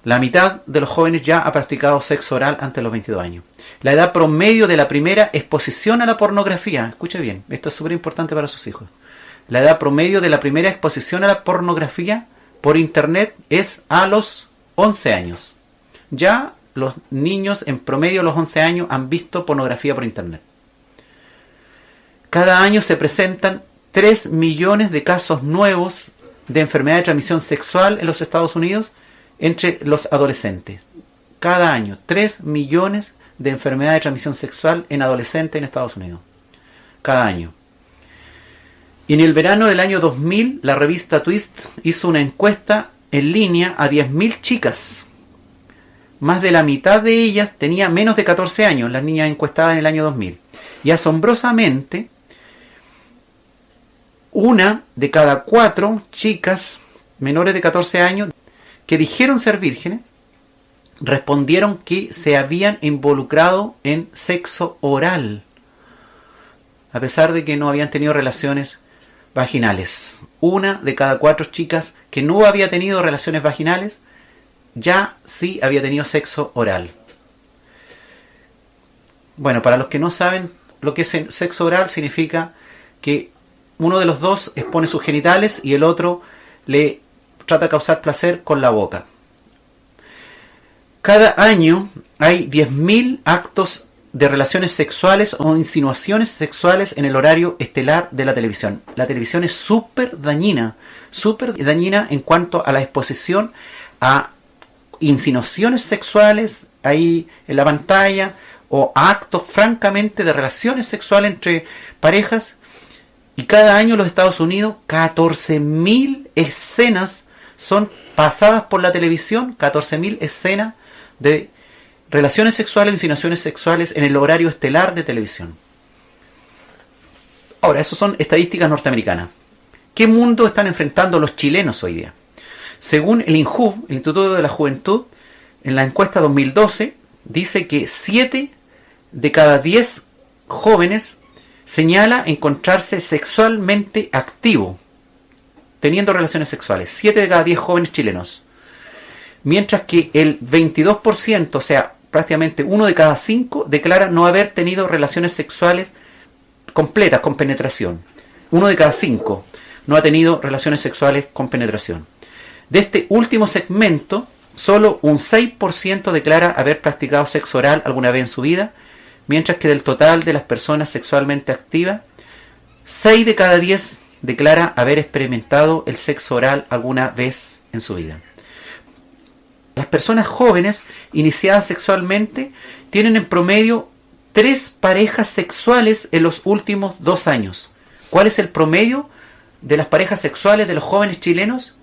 La mitad de los jóvenes ya ha practicado sexo oral antes de los 22 años. La edad promedio de la primera exposición a la pornografía, escuche bien, esto es súper importante para sus hijos. La edad promedio de la primera exposición a la pornografía por internet es a los 11 años. Ya los niños en promedio a los 11 años han visto pornografía por internet. Cada año se presentan 3 millones de casos nuevos de enfermedad de transmisión sexual en los Estados Unidos entre los adolescentes. Cada año, 3 millones de enfermedad de transmisión sexual en adolescentes en Estados Unidos. Cada año. Y en el verano del año 2000, la revista Twist hizo una encuesta en línea a 10.000 chicas. Más de la mitad de ellas tenía menos de 14 años, las niñas encuestadas en el año 2000. Y asombrosamente, 1 de cada 4 chicas menores de 14 años que dijeron ser vírgenes, respondieron que se habían involucrado en sexo oral, a pesar de que no habían tenido relaciones vaginales. 1 de cada 4 chicas que no había tenido relaciones vaginales, ya sí había tenido sexo oral. Bueno, para los que no saben, lo que es sexo oral significa que uno de los dos expone sus genitales y el otro le trata de causar placer con la boca. Cada año hay 10.000 actos de relaciones sexuales o insinuaciones sexuales en el horario estelar de la televisión. La televisión es súper dañina en cuanto a la exposición a insinuaciones sexuales ahí en la pantalla o a actos francamente de relaciones sexuales entre parejas. Y cada año en los Estados Unidos 14.000 escenas son pasadas por la televisión, 14.000 escenas de relaciones sexuales, insinuaciones sexuales en el horario estelar de televisión. Ahora, eso son estadísticas norteamericanas. ¿Qué mundo están enfrentando los chilenos hoy día? Según el INJUV, el Instituto de la Juventud, en la encuesta 2012, dice que 7 de cada 10 jóvenes señala encontrarse sexualmente activo, teniendo relaciones sexuales. 7 de cada 10 jóvenes chilenos. Mientras que el 22%, o sea, prácticamente 1 de cada 5, declara no haber tenido relaciones sexuales completas con penetración. 1 de cada 5 no ha tenido relaciones sexuales con penetración. De este último segmento, solo un 6% declara haber practicado sexo oral alguna vez en su vida, mientras que del total de las personas sexualmente activas, 6 de cada 10 declara haber experimentado el sexo oral alguna vez en su vida. Las personas jóvenes iniciadas sexualmente tienen en promedio 3 parejas sexuales en los últimos 2 años. ¿Cuál es el promedio de las parejas sexuales de los jóvenes chilenos?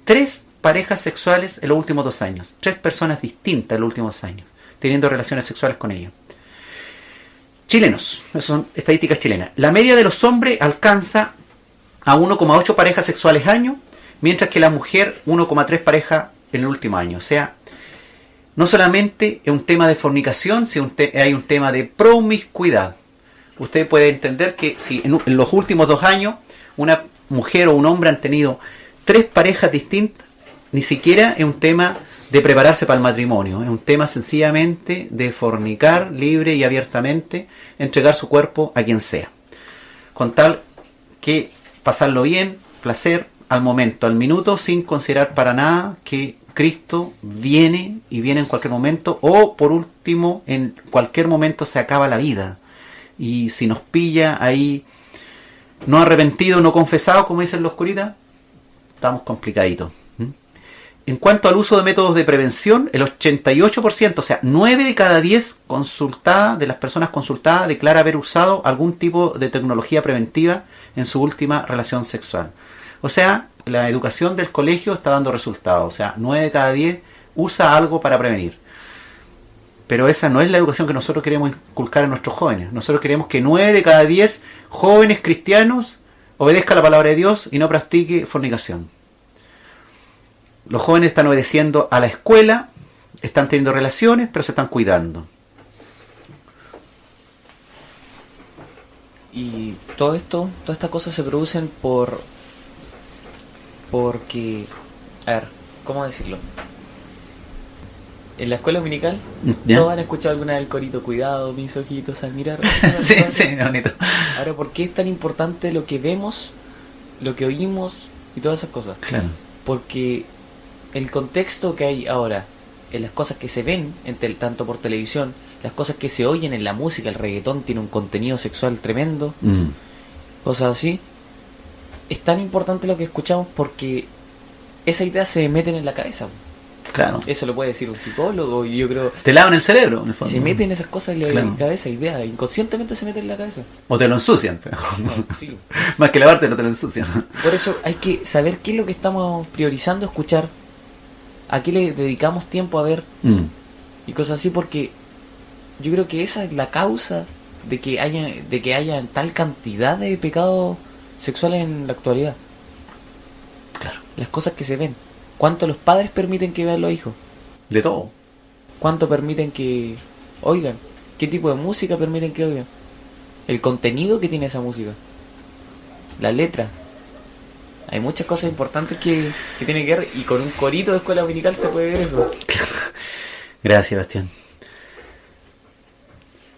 3 parejas sexuales en los últimos 2 años. 3 personas distintas en los últimos 2 años, teniendo relaciones sexuales con ellos. Chilenos, esas son estadísticas chilenas. La media de los hombres alcanza a 1,8 parejas sexuales año, mientras que la mujer 1,3 parejas en el último año. O sea, no solamente es un tema de fornicación, sino hay un tema de promiscuidad. Usted puede entender que si en los últimos 2 años una mujer o un hombre han tenido 3 parejas distintas, ni siquiera es un tema de prepararse para el matrimonio, es un tema sencillamente de fornicar libre y abiertamente, entregar su cuerpo a quien sea, con tal que pasarlo bien, placer, al momento, al minuto, sin considerar para nada que Cristo viene y viene en cualquier momento, o por último, en cualquier momento se acaba la vida, y si nos pilla ahí no arrepentido, no confesado, como dicen los curitas, estamos complicaditos. En cuanto al uso de métodos de prevención, el 88%, o sea, 9 de cada 10 de las personas consultadas declara haber usado algún tipo de tecnología preventiva en su última relación sexual. O sea, la educación del colegio está dando resultados. O sea, 9 de cada 10 usa algo para prevenir. Pero esa no es la educación que nosotros queremos inculcar a nuestros jóvenes. Nosotros queremos que 9 de cada 10 jóvenes cristianos obedezcan la palabra de Dios y no practique fornicación. Los jóvenes están obedeciendo a la escuela, están teniendo relaciones, pero se están cuidando. Y todas estas cosas se producen porque, a ver, ¿cómo decirlo? En la escuela dominical, ¿ya? Todos han escuchado alguna vez el corito, cuidado, mis ojitos al mirar. Sí, bonito. Ahora, ¿por qué es tan importante lo que vemos, lo que oímos y todas esas cosas? Claro. Porque el contexto que hay ahora en las cosas que se ven, tanto por televisión, las cosas que se oyen en la música, el reggaetón tiene un contenido sexual tremendo, cosas así, es tan importante lo que escuchamos porque esa idea se meten en la cabeza. Claro. Eso lo puede decir un psicólogo y yo creo... Te lavan el cerebro, en el fondo. Se meten esas cosas en la Claro. cabeza, ideas, inconscientemente se meten en la cabeza. O te lo ensucian. Pero... Sí. Más que lavarte, no te lo ensucian. Por eso hay que saber qué es lo que estamos priorizando escuchar, a qué le dedicamos tiempo a ver y cosas así, porque yo creo que esa es la causa de que haya tal cantidad de pecados sexuales en la actualidad. Claro. Las cosas que se ven. ¿Cuánto los padres permiten que vean los hijos? De todo. ¿Cuánto permiten que oigan? ¿Qué tipo de música permiten que oigan? El contenido que tiene esa música. La letra. Hay muchas cosas importantes que tienen que ver, y con un corito de escuela dominical se puede ver eso. Gracias, Bastián.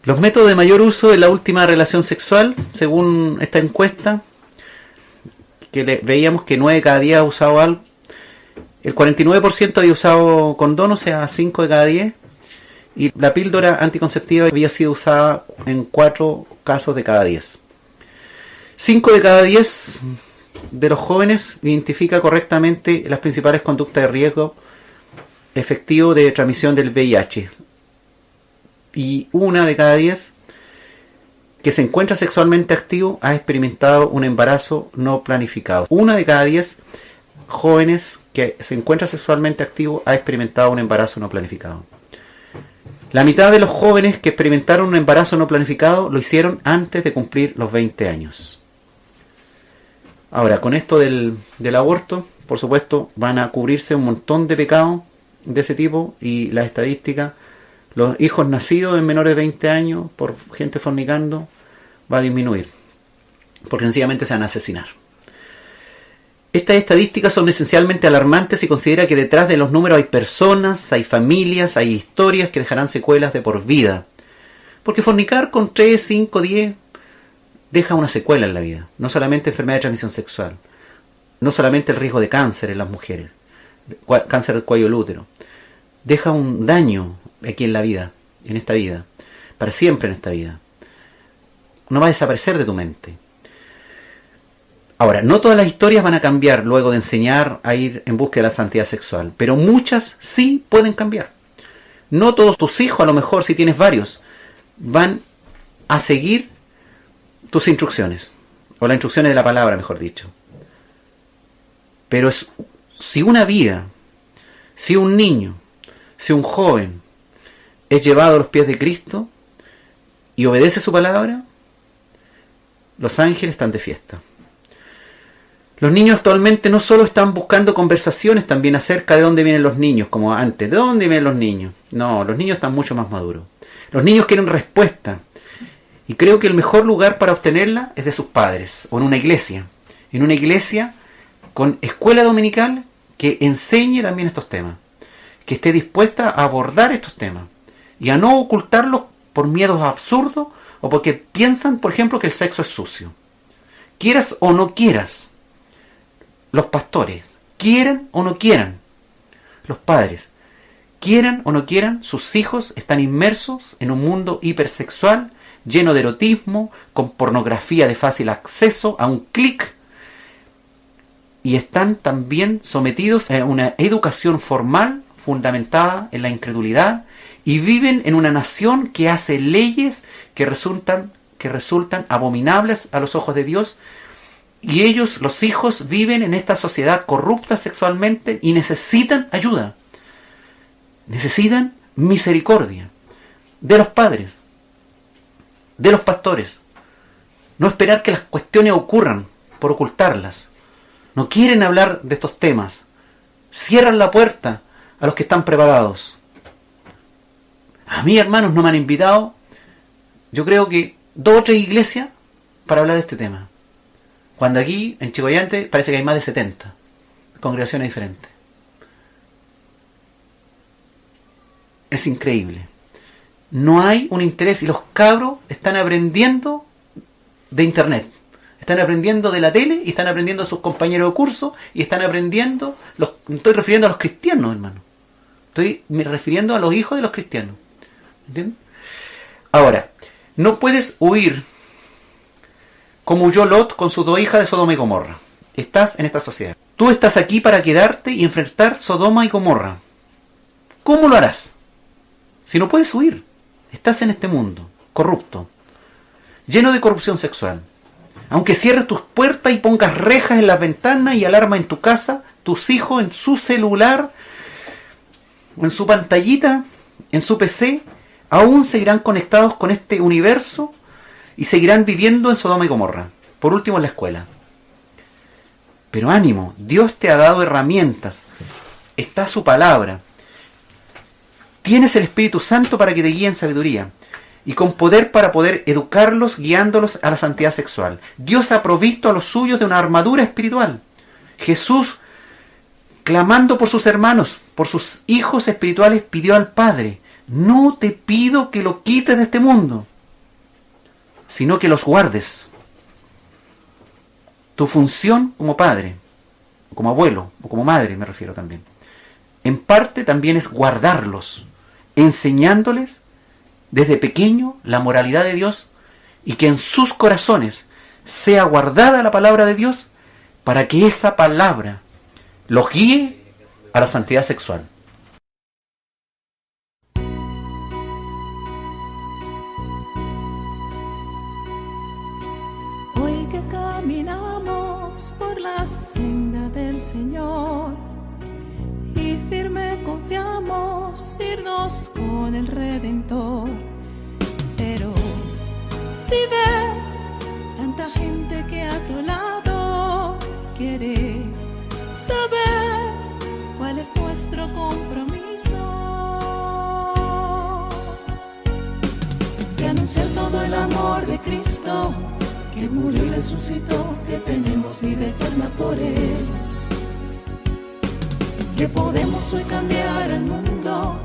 Los métodos de mayor uso en la última relación sexual, según esta encuesta, que veíamos que 9 de cada 10 ha usado algo. El 49% había usado condón, o sea, 5 de cada 10. Y la píldora anticonceptiva había sido usada en 4 casos de cada 10. 5 de cada 10 de los jóvenes identifica correctamente las principales conductas de riesgo efectivo de transmisión del VIH. Y 1 de cada 10 que se encuentra sexualmente activo ha experimentado un embarazo no planificado. 1 de cada 10 jóvenes que se encuentra sexualmente activo ha experimentado un embarazo no planificado. La mitad de los jóvenes que experimentaron un embarazo no planificado lo hicieron antes de cumplir los 20 años. Ahora, con esto del aborto, por supuesto, van a cubrirse un montón de pecados de ese tipo, y las estadísticas, los hijos nacidos en menores de 20 años por gente fornicando, va a disminuir, porque sencillamente se van a asesinar. Estas estadísticas son esencialmente alarmantes si considera que detrás de los números hay personas, hay familias, hay historias que dejarán secuelas de por vida. Porque fornicar con 3, 5, 10 deja una secuela en la vida. No solamente enfermedad de transmisión sexual, no solamente el riesgo de cáncer en las mujeres, cáncer del cuello del útero. Deja un daño aquí en la vida, en esta vida, para siempre en esta vida. No va a desaparecer de tu mente. Ahora, no todas las historias van a cambiar luego de enseñar a ir en búsqueda de la santidad sexual, pero muchas sí pueden cambiar. No todos tus hijos, a lo mejor si tienes varios, van a seguir tus instrucciones, o las instrucciones de la palabra, mejor dicho. Pero si una vida, si un niño, si un joven es llevado a los pies de Cristo y obedece su palabra, los ángeles están de fiesta. Los niños actualmente no solo están buscando conversaciones también acerca de dónde vienen los niños, como antes. ¿De dónde vienen los niños? No, los niños están mucho más maduros. Los niños quieren respuesta. Y creo que el mejor lugar para obtenerla es de sus padres, o en una iglesia. En una iglesia con escuela dominical que enseñe también estos temas, que esté dispuesta a abordar estos temas y a no ocultarlos por miedos absurdos o porque piensan, por ejemplo, que el sexo es sucio. Quieras o no quieras, los pastores, quieran o no quieran, los padres, quieran o no quieran, sus hijos están inmersos en un mundo hipersexual, lleno de erotismo, con pornografía de fácil acceso a un clic, y están también sometidos a una educación formal fundamentada en la incredulidad, y viven en una nación que hace leyes que resultan abominables a los ojos de Dios, y ellos, los hijos, viven en esta sociedad corrupta sexualmente y necesitan ayuda, necesitan misericordia de los padres, de los pastores. No esperar que las cuestiones ocurran por ocultarlas. No quieren hablar de estos temas. Cierran la puerta a los que están preparados. A mí, hermanos, no me han invitado, yo creo que 2 o 3 iglesias para hablar de este tema. Cuando aquí, en Chicoyante, parece que hay más de 70 congregaciones diferentes. Es increíble. No hay un interés y los cabros están aprendiendo de internet. Están aprendiendo de la tele y están aprendiendo a sus compañeros de curso y están aprendiendo, me estoy refiriendo a los cristianos, hermano. Estoy refiriendo a los hijos de los cristianos. ¿Entiendes? Ahora, no puedes huir como huyó Lot con sus 2 hijas de Sodoma y Gomorra. Estás en esta sociedad. Tú estás aquí para quedarte y enfrentar Sodoma y Gomorra. ¿Cómo lo harás? Si no puedes huir. Estás en este mundo corrupto, lleno de corrupción sexual. Aunque cierres tus puertas y pongas rejas en las ventanas y alarma en tu casa, tus hijos en su celular, en su pantallita, en su PC, aún seguirán conectados con este universo y seguirán viviendo en Sodoma y Gomorra. Por último, en la escuela. Pero ánimo, Dios te ha dado herramientas. Está su palabra. Tienes el Espíritu Santo para que te guíe en sabiduría y con poder para poder educarlos, guiándolos a la santidad sexual. Dios ha provisto a los suyos de una armadura espiritual. Jesús, clamando por sus hermanos, por sus hijos espirituales, pidió al Padre: no te pido que lo quites de este mundo, sino que los guardes. Tu función como padre, o como abuelo, o como madre me refiero también, en parte también es guardarlos, enseñándoles desde pequeño la moralidad de Dios y que en sus corazones sea guardada la palabra de Dios para que esa palabra los guíe a la santidad sexual. Hoy que caminamos por la senda del Señor y firme confiamos irnos con el Redentor. Pero si ves tanta gente que a tu lado quiere saber cuál es nuestro compromiso, de anunciar todo el amor de Cristo, que murió y resucitó, que tenemos vida eterna por Él, que podemos hoy cambiar el mundo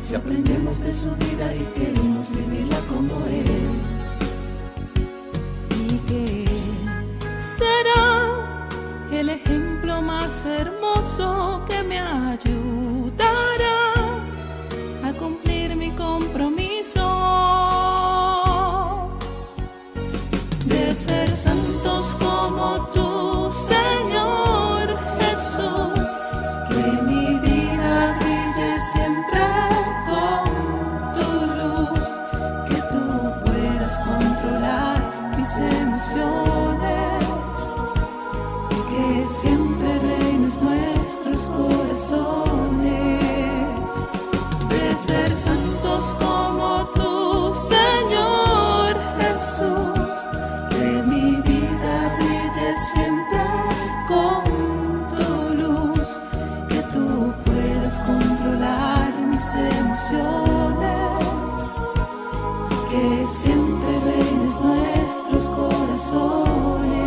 si aprendemos de su vida y queremos vivirla como Él, y que será el ejemplo más hermoso que me ayudará a cumplir mi compromiso de ser santos como tú, Señor Jesús, que mi vida brille siempre con tu luz, que tú puedas controlar mis emociones y que siempre reines nuestros corazones, de ser santos como tú, Señor Jesús, que mi vida brille siempre con tu luz, que tú puedas controlar mis emociones, que siempre reines nuestros corazones.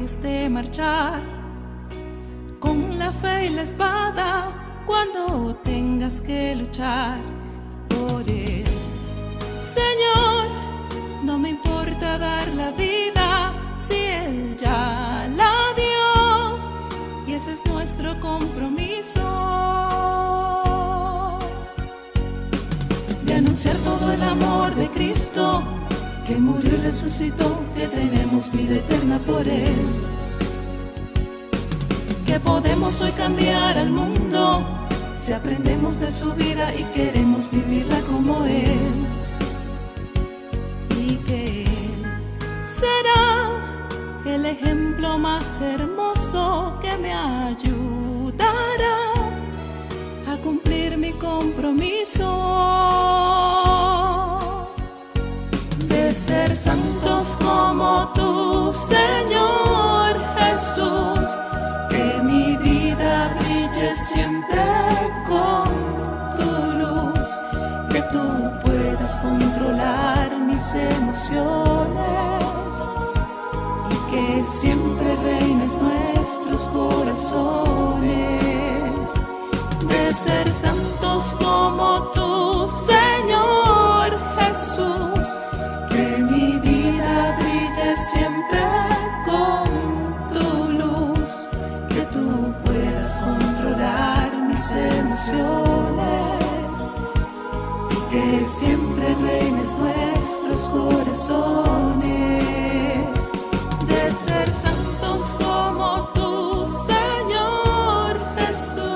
dejes de marchar con la fe y la espada cuando tengas que luchar por Él. Señor, no me importa dar la vida si Él ya la dio, y ese es nuestro compromiso, de anunciar todo el amor de Cristo, que murió y resucitó, que tenemos vida eterna por Él, que podemos hoy cambiar al mundo si aprendemos de su vida y queremos vivirla como Él, y que Él será el ejemplo más hermoso que me ayudará a cumplir mi compromiso de ser santos como tú, Señor Jesús, que mi vida brille siempre con tu luz, que tú puedas controlar mis emociones y que siempre reines nuestros corazones, de ser santos como tú, Señor Jesús, que mi vida brille siempre con tu luz, que tú puedas controlar mis emociones y que siempre reines nuestros corazones, de ser santos como tú, Señor Jesús.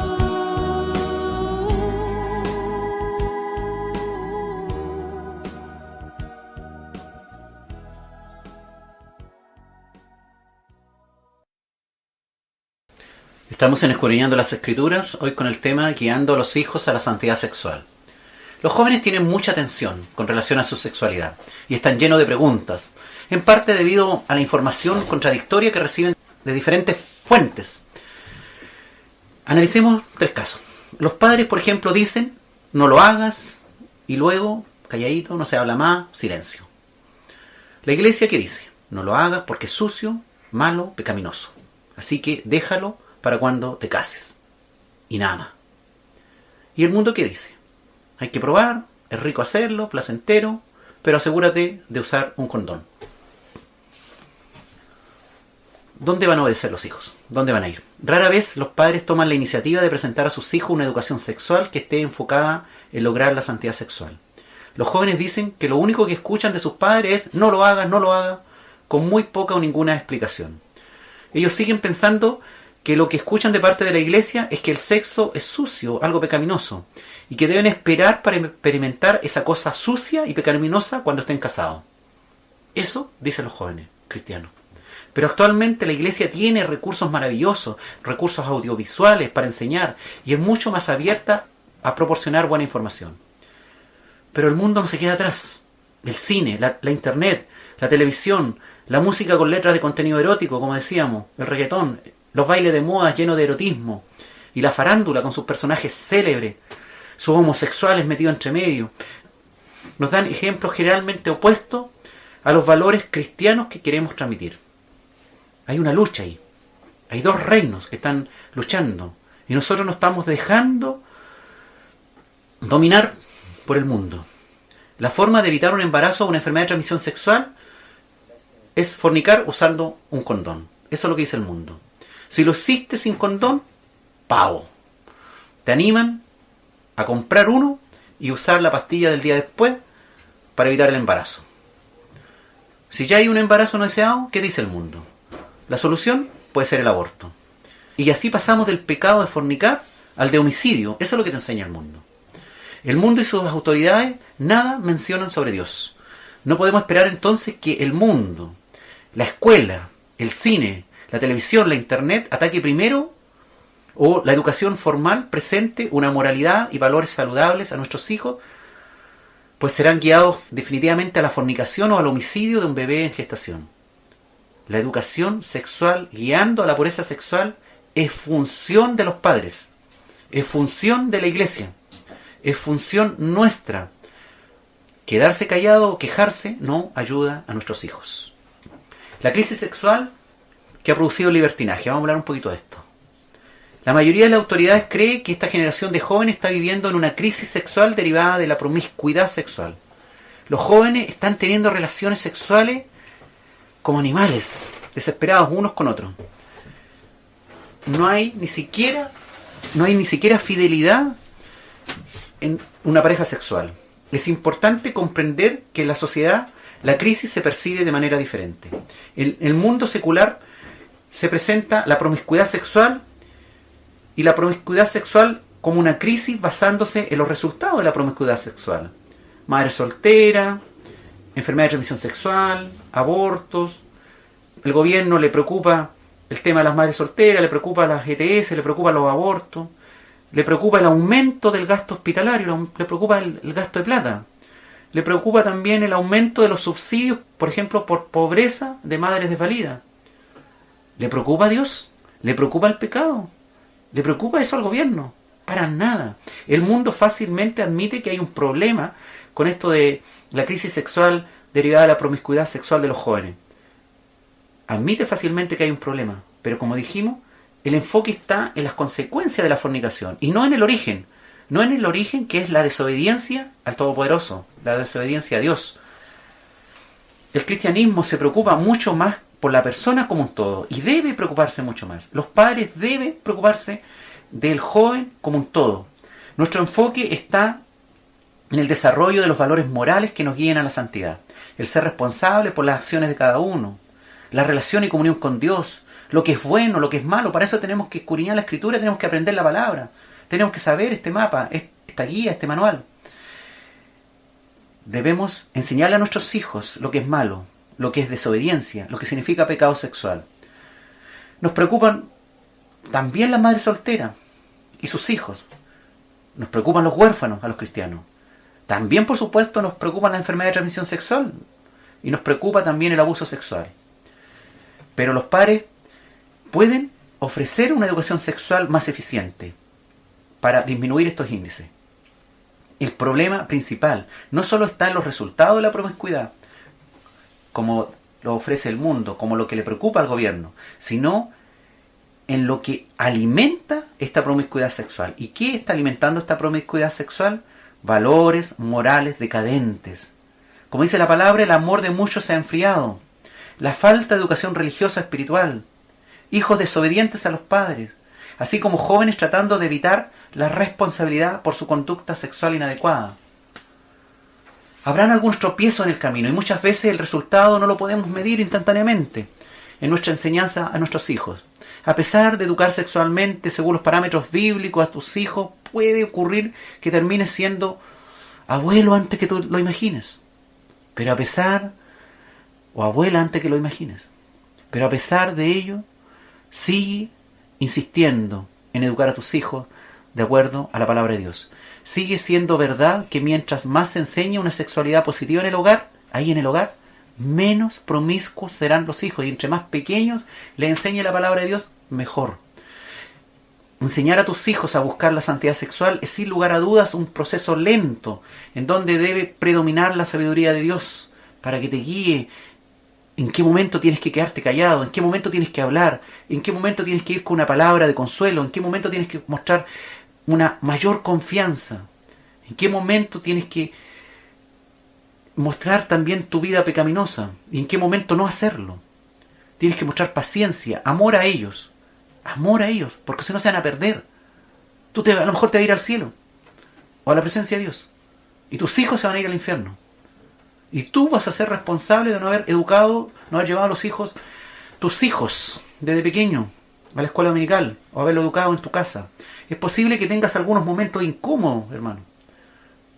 Estamos en Escudriñando las Escrituras, hoy con el tema Guiando a los hijos a la santidad sexual. Los jóvenes tienen mucha tensión con relación a su sexualidad y están llenos de preguntas, en parte debido a la información contradictoria que reciben de diferentes fuentes. Analicemos 3 casos. Los padres, por ejemplo, dicen, no lo hagas, y luego, calladito, no se habla más, silencio. La iglesia, ¿qué dice? No lo hagas porque es sucio, malo, pecaminoso. Así que déjalo para cuando te cases. Y nada más. ¿Y el mundo qué dice? Hay que probar, es rico hacerlo, placentero, pero asegúrate de usar un condón. ¿Dónde van a obedecer los hijos? ¿Dónde van a ir? Rara vez los padres toman la iniciativa de presentar a sus hijos una educación sexual que esté enfocada en lograr la santidad sexual. Los jóvenes dicen que lo único que escuchan de sus padres es no lo hagas, con muy poca o ninguna explicación. Ellos siguen pensando que lo que escuchan de parte de la iglesia es que el sexo es sucio, algo pecaminoso, y que deben esperar para experimentar esa cosa sucia y pecaminosa cuando estén casados. Eso dicen los jóvenes cristianos. Pero actualmente la iglesia tiene recursos maravillosos, recursos audiovisuales para enseñar, y es mucho más abierta a proporcionar buena información. Pero el mundo no se queda atrás. El cine, la internet, la televisión, la música con letras de contenido erótico, como decíamos, el reggaetón, los bailes de moda llenos de erotismo, y la farándula con sus personajes célebres, sus homosexuales metidos entre medio, nos dan ejemplos generalmente opuestos a los valores cristianos que queremos transmitir. Hay una lucha ahí. Hay 2 reinos que están luchando, y nosotros nos estamos dejando dominar por el mundo. La forma de evitar un embarazo o una enfermedad de transmisión sexual es fornicar usando un condón. Eso es lo que dice el mundo. Si lo hiciste sin condón, pavo. Te animan a comprar uno y usar la pastilla del día después para evitar el embarazo. Si ya hay un embarazo no deseado, ¿qué dice el mundo? La solución puede ser el aborto. Y así pasamos del pecado de fornicar al de homicidio. Eso es lo que te enseña el mundo. El mundo y sus autoridades nada mencionan sobre Dios. No podemos esperar entonces que el mundo, la escuela, el cine, la televisión, la internet ataque primero, o la educación formal presente una moralidad y valores saludables a nuestros hijos, pues serán guiados definitivamente a la fornicación o al homicidio de un bebé en gestación. La educación sexual guiando a la pureza sexual es función de los padres, es función de la iglesia, es función nuestra. Quedarse callado o quejarse no ayuda a nuestros hijos. La crisis sexual que ha producido el libertinaje. Vamos a hablar un poquito de esto. La mayoría de las autoridades cree que esta generación de jóvenes está viviendo en una crisis sexual derivada de la promiscuidad sexual. Los jóvenes están teniendo relaciones sexuales como animales, desesperados unos con otros. No hay ni siquiera fidelidad en una pareja sexual. Es importante comprender que en la sociedad la crisis se percibe de manera diferente. En el mundo secular se presenta la promiscuidad sexual y la promiscuidad sexual como una crisis basándose en los resultados de la promiscuidad sexual. Madre soltera, enfermedad de transmisión sexual, abortos. El gobierno le preocupa el tema de las madres solteras, le preocupa las ETS, le preocupa los abortos, le preocupa el aumento del gasto hospitalario, le preocupa el gasto de plata. Le preocupa también el aumento de los subsidios, por ejemplo, por pobreza de madres desvalidas. ¿Le preocupa a Dios? ¿Le preocupa el pecado? ¿Le preocupa eso al gobierno? Para nada. El mundo fácilmente admite que hay un problema con esto de la crisis sexual derivada de la promiscuidad sexual de los jóvenes. Admite fácilmente que hay un problema, pero como dijimos, el enfoque está en las consecuencias de la fornicación y no en el origen. No en el origen, que es la desobediencia al Todopoderoso, la desobediencia a Dios. El cristianismo se preocupa mucho más por la persona como un todo y debe preocuparse mucho más. Los padres deben preocuparse del joven como un todo. Nuestro enfoque está en el desarrollo de los valores morales que nos guíen a la santidad, el ser responsable por las acciones de cada uno, la relación y comunión con Dios, lo que es bueno, lo que es malo. Para eso tenemos que escudriñar la Escritura, tenemos que aprender la palabra, tenemos que saber este mapa, esta guía, este manual. Debemos enseñarle a nuestros hijos lo que es malo, lo que es desobediencia, lo que significa pecado sexual. Nos preocupan también las madres solteras y sus hijos. Nos preocupan los huérfanos a los cristianos. También, por supuesto, nos preocupan las enfermedades de transmisión sexual y nos preocupa también el abuso sexual. Pero los padres pueden ofrecer una educación sexual más eficiente para disminuir estos índices. El problema principal no solo está en los resultados de la promiscuidad, como lo ofrece el mundo, como lo que le preocupa al gobierno, sino en lo que alimenta esta promiscuidad sexual. ¿Y qué está alimentando esta promiscuidad sexual? Valores morales decadentes. Como dice la palabra, el amor de muchos se ha enfriado. La falta de educación religiosa espiritual. Hijos desobedientes a los padres. Así como jóvenes tratando de evitar la responsabilidad por su conducta sexual inadecuada. Habrán algunos tropiezos en el camino y muchas veces el resultado no lo podemos medir instantáneamente en nuestra enseñanza a nuestros hijos. A pesar de educar sexualmente según los parámetros bíblicos a tus hijos, puede ocurrir que termines siendo abuelo antes que tú lo imagines. Pero a pesar, o abuela antes que lo imagines. Pero a pesar de ello, sigue insistiendo en educar a tus hijos de acuerdo a la palabra de Dios. Sigue siendo verdad que mientras más se enseña una sexualidad positiva en el hogar, ahí en el hogar, menos promiscuos serán los hijos. Y entre más pequeños le enseñe la palabra de Dios, mejor. Enseñar a tus hijos a buscar la santidad sexual es sin lugar a dudas un proceso lento, en donde debe predominar la sabiduría de Dios, para que te guíe en qué momento tienes que quedarte callado, en qué momento tienes que hablar, en qué momento tienes que ir con una palabra de consuelo, en qué momento tienes que mostrar una mayor confianza, en qué momento tienes que mostrar también tu vida pecaminosa y en qué momento no hacerlo. Tienes que mostrar paciencia, amor a ellos, porque si no se van a perder. A lo mejor te vas a ir al cielo o a la presencia de Dios y tus hijos se van a ir al infierno. Y tú vas a ser responsable de no haber educado, no haber llevado a tus hijos, desde pequeño, a la escuela dominical, o haberlo educado en tu casa. Es posible que tengas algunos momentos incómodos, hermano.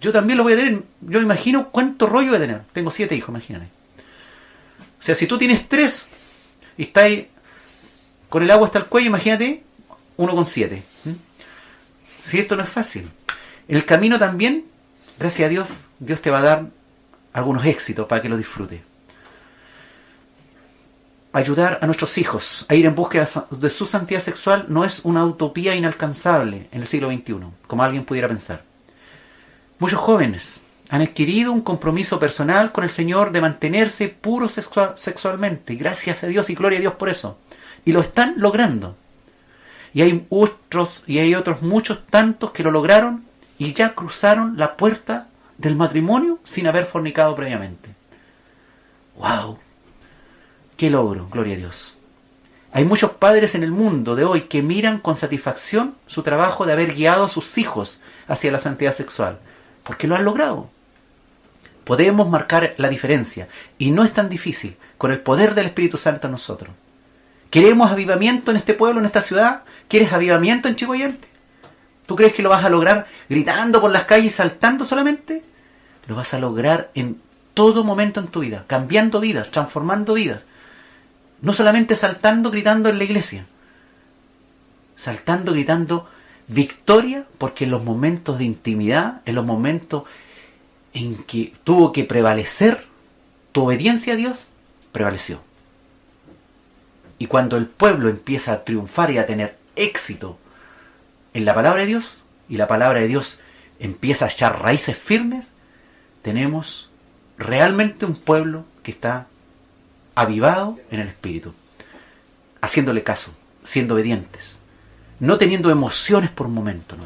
Yo también lo voy a tener. Yo imagino cuánto rollo voy a tener. Tengo 7 hijos, imagínate. O sea, si tú tienes 3 y estás ahí con el agua hasta el cuello, imagínate uno con 7. Si esto no es fácil. En el camino también, gracias a Dios, Dios te va a dar algunos éxitos para que lo disfrutes. Ayudar a nuestros hijos a ir en búsqueda de su santidad sexual no es una utopía inalcanzable en el siglo XXI, como alguien pudiera pensar. Muchos jóvenes han adquirido un compromiso personal con el Señor de mantenerse puros sexualmente, y gracias a Dios y gloria a Dios por eso. Y lo están logrando. Y hay otros muchos tantos que lo lograron y ya cruzaron la puerta del matrimonio sin haber fornicado previamente. ¡Wow! ¡Qué logro! Gloria a Dios. Hay muchos padres en el mundo de hoy que miran con satisfacción su trabajo de haber guiado a sus hijos hacia la santidad sexual, porque lo han logrado. Podemos marcar la diferencia, y no es tan difícil, con el poder del Espíritu Santo en nosotros. ¿Queremos avivamiento en este pueblo, en esta ciudad? ¿Quieres avivamiento en Chicoyante? ¿Tú crees que lo vas a lograr gritando por las calles, saltando solamente? Lo vas a lograr en todo momento en tu vida, cambiando vidas, transformando vidas. No solamente saltando, gritando en la iglesia. Saltando, gritando victoria, porque en los momentos de intimidad, en los momentos en que tuvo que prevalecer tu obediencia a Dios, prevaleció. Y cuando el pueblo empieza a triunfar y a tener éxito en la palabra de Dios, y la palabra de Dios empieza a echar raíces firmes, tenemos realmente un pueblo que está avivado en el Espíritu, haciéndole caso, siendo obedientes, no teniendo emociones por un momento, ¿no?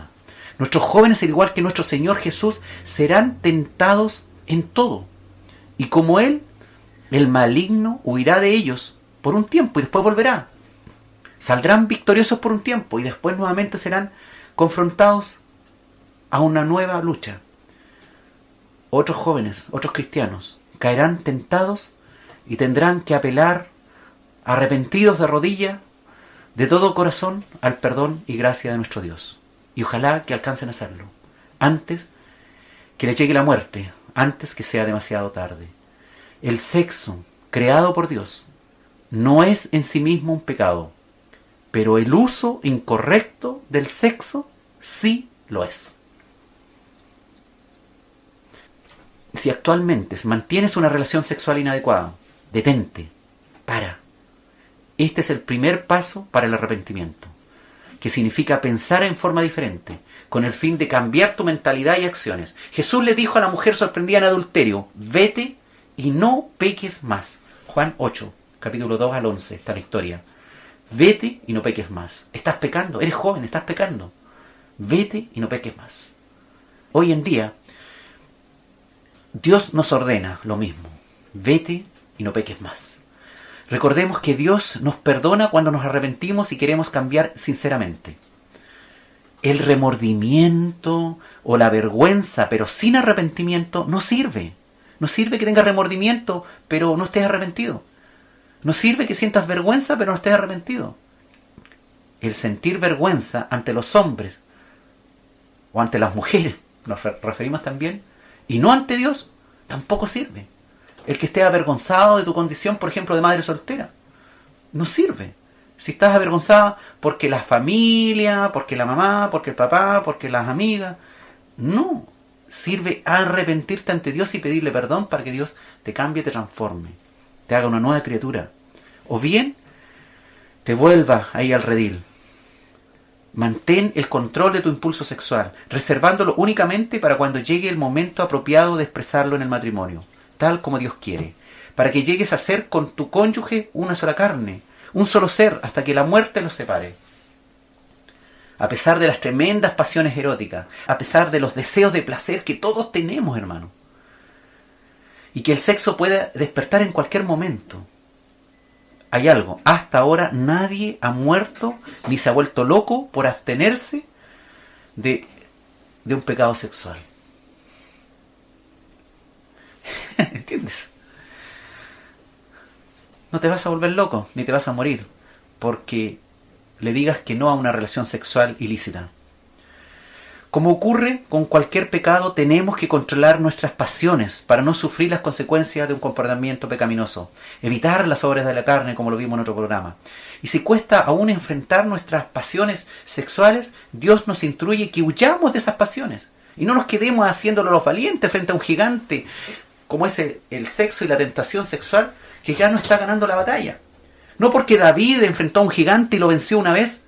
Nuestros jóvenes, al igual que nuestro Señor Jesús, serán tentados en todo. Y como Él, el maligno huirá de ellos por un tiempo y después volverá. Saldrán victoriosos por un tiempo y después nuevamente serán confrontados a una nueva lucha. Otros jóvenes, otros cristianos, caerán tentados y tendrán que apelar, arrepentidos de rodillas, de todo corazón, al perdón y gracia de nuestro Dios. Y ojalá que alcancen a hacerlo, antes que les llegue la muerte, antes que sea demasiado tarde. El sexo, creado por Dios, no es en sí mismo un pecado, pero el uso incorrecto del sexo sí lo es. Si actualmente mantienes una relación sexual inadecuada, detente, para. Este es el primer paso para el arrepentimiento, que significa pensar en forma diferente, con el fin de cambiar tu mentalidad y acciones. Jesús le dijo a la mujer sorprendida en adulterio, vete y no peques más. Juan 8, capítulo 2 al 11, está la historia. Vete y no peques más. Estás pecando, eres joven, estás pecando. Vete y no peques más. Hoy en día, Dios nos ordena lo mismo. Vete y no peques más. Recordemos que Dios nos perdona cuando nos arrepentimos y queremos cambiar sinceramente. El remordimiento o la vergüenza, pero sin arrepentimiento, no sirve. No sirve que tengas remordimiento, pero no estés arrepentido. No sirve que sientas vergüenza, pero no estés arrepentido. El sentir vergüenza ante los hombres o ante las mujeres, nos referimos también, y no ante Dios, tampoco sirve. El que estés avergonzado de tu condición, por ejemplo, de madre soltera, no sirve. Si estás avergonzada porque la familia, porque la mamá, porque el papá, porque las amigas, no. Sirve arrepentirte ante Dios y pedirle perdón para que Dios te cambie, te transforme, te haga una nueva criatura. O bien, te vuelva ahí al redil. Mantén el control de tu impulso sexual, reservándolo únicamente para cuando llegue el momento apropiado de expresarlo en el matrimonio, tal como Dios quiere, para que llegues a ser con tu cónyuge una sola carne, un solo ser, hasta que la muerte los separe. A pesar de las tremendas pasiones eróticas, a pesar de los deseos de placer que todos tenemos, hermano, y que el sexo puede despertar en cualquier momento, hay algo: hasta ahora nadie ha muerto ni se ha vuelto loco por abstenerse de un pecado sexual. ¿Entiendes? No te vas a volver loco, ni te vas a morir, porque le digas que no a una relación sexual ilícita. Como ocurre con cualquier pecado, tenemos que controlar nuestras pasiones para no sufrir las consecuencias de un comportamiento pecaminoso. Evitar las obras de la carne, como lo vimos en otro programa. Y si cuesta aún enfrentar nuestras pasiones sexuales, Dios nos instruye que huyamos de esas pasiones. Y no nos quedemos haciéndolo los valientes frente a un gigante, como es el sexo y la tentación sexual, que ya no está ganando la batalla. No porque David enfrentó a un gigante y lo venció una vez,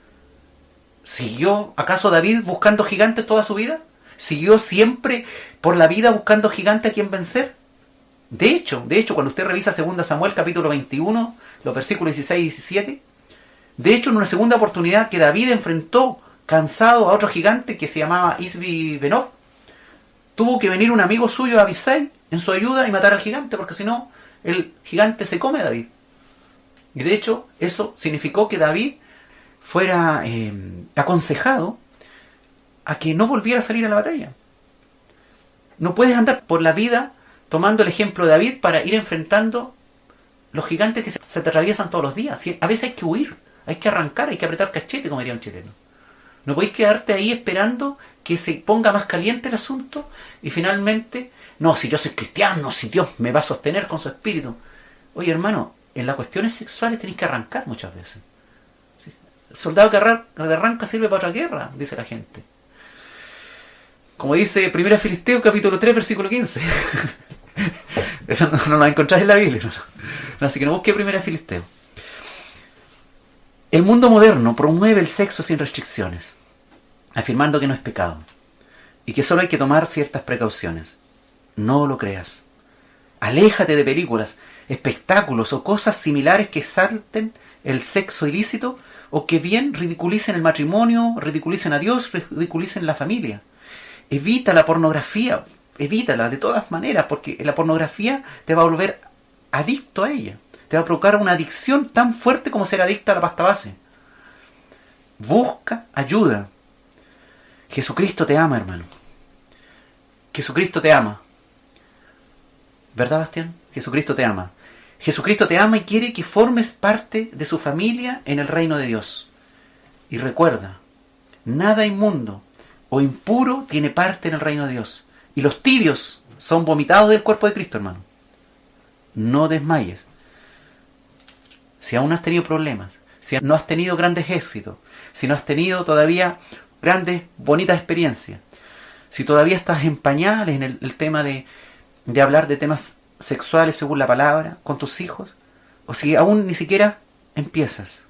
¿siguió acaso David buscando gigantes toda su vida? ¿Siguió siempre por la vida buscando gigantes a quien vencer? De hecho, cuando usted revisa 2 Samuel capítulo 21, los versículos 16 y 17, De hecho, en una segunda oportunidad que David enfrentó cansado a otro gigante que se llamaba Isbi Benob, tuvo que venir un amigo suyo, Abisai, en su ayuda y matar al gigante, porque si no, el gigante se come a David. Y de hecho, eso significó que David fuera aconsejado a que no volviera a salir a la batalla. No puedes andar por la vida tomando el ejemplo de David para ir enfrentando los gigantes que se te atraviesan todos los días. A veces hay que huir, hay que arrancar, hay que apretar cachete, como diría un chileno. No podéis quedarte ahí esperando que se ponga más caliente el asunto y finalmente, no, si yo soy cristiano, si Dios me va a sostener con su espíritu. Oye, hermano, en las cuestiones sexuales tenéis que arrancar muchas veces. El soldado que arranca sirve para otra guerra, dice la gente. Como dice 1 Filisteo, capítulo 3, versículo 15. Eso no lo encontráis en la Biblia. No, así que no busque 1 Filisteo. El mundo moderno promueve el sexo sin restricciones, afirmando que no es pecado y que solo hay que tomar ciertas precauciones. No lo creas. Aléjate de películas, espectáculos o cosas similares que exalten el sexo ilícito o que bien ridiculicen el matrimonio, ridiculicen a Dios, ridiculicen la familia. Evita la pornografía, evítala de todas maneras, porque la pornografía te va a volver adicto a ella. Te va a provocar una adicción tan fuerte como ser adicta a la pasta base. Busca ayuda. Jesucristo te ama, hermano. Jesucristo te ama. ¿Verdad, Bastián? Jesucristo te ama. Jesucristo te ama y quiere que formes parte de su familia en el reino de Dios. Y recuerda, nada inmundo o impuro tiene parte en el reino de Dios. Y los tibios son vomitados del cuerpo de Cristo, hermano. No desmayes. Si aún no has tenido problemas, si no has tenido grandes éxitos, si no has tenido todavía grandes, bonitas experiencias, si todavía estás en pañales en el tema de hablar de temas sexuales según la palabra con tus hijos, o si aún ni siquiera empiezas,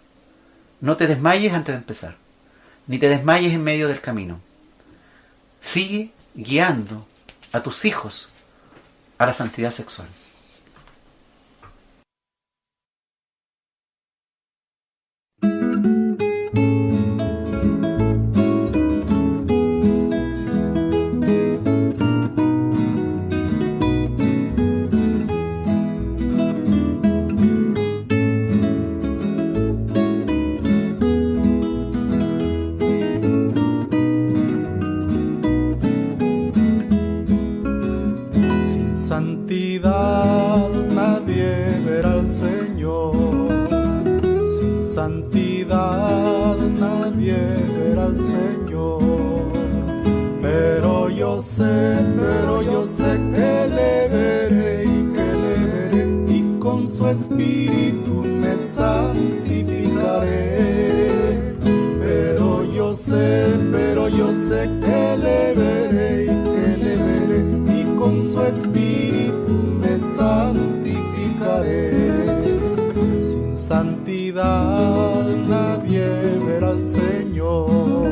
no te desmayes antes de empezar, ni te desmayes en medio del camino. Sigue guiando a tus hijos a la santidad sexual. Santidad nadie verá al Señor, sin santidad nadie verá al Señor, pero yo sé que le veré y con su espíritu me santificaré, pero yo sé que le veré y con su espíritu me santificaré. Sin santidad nadie verá al Señor,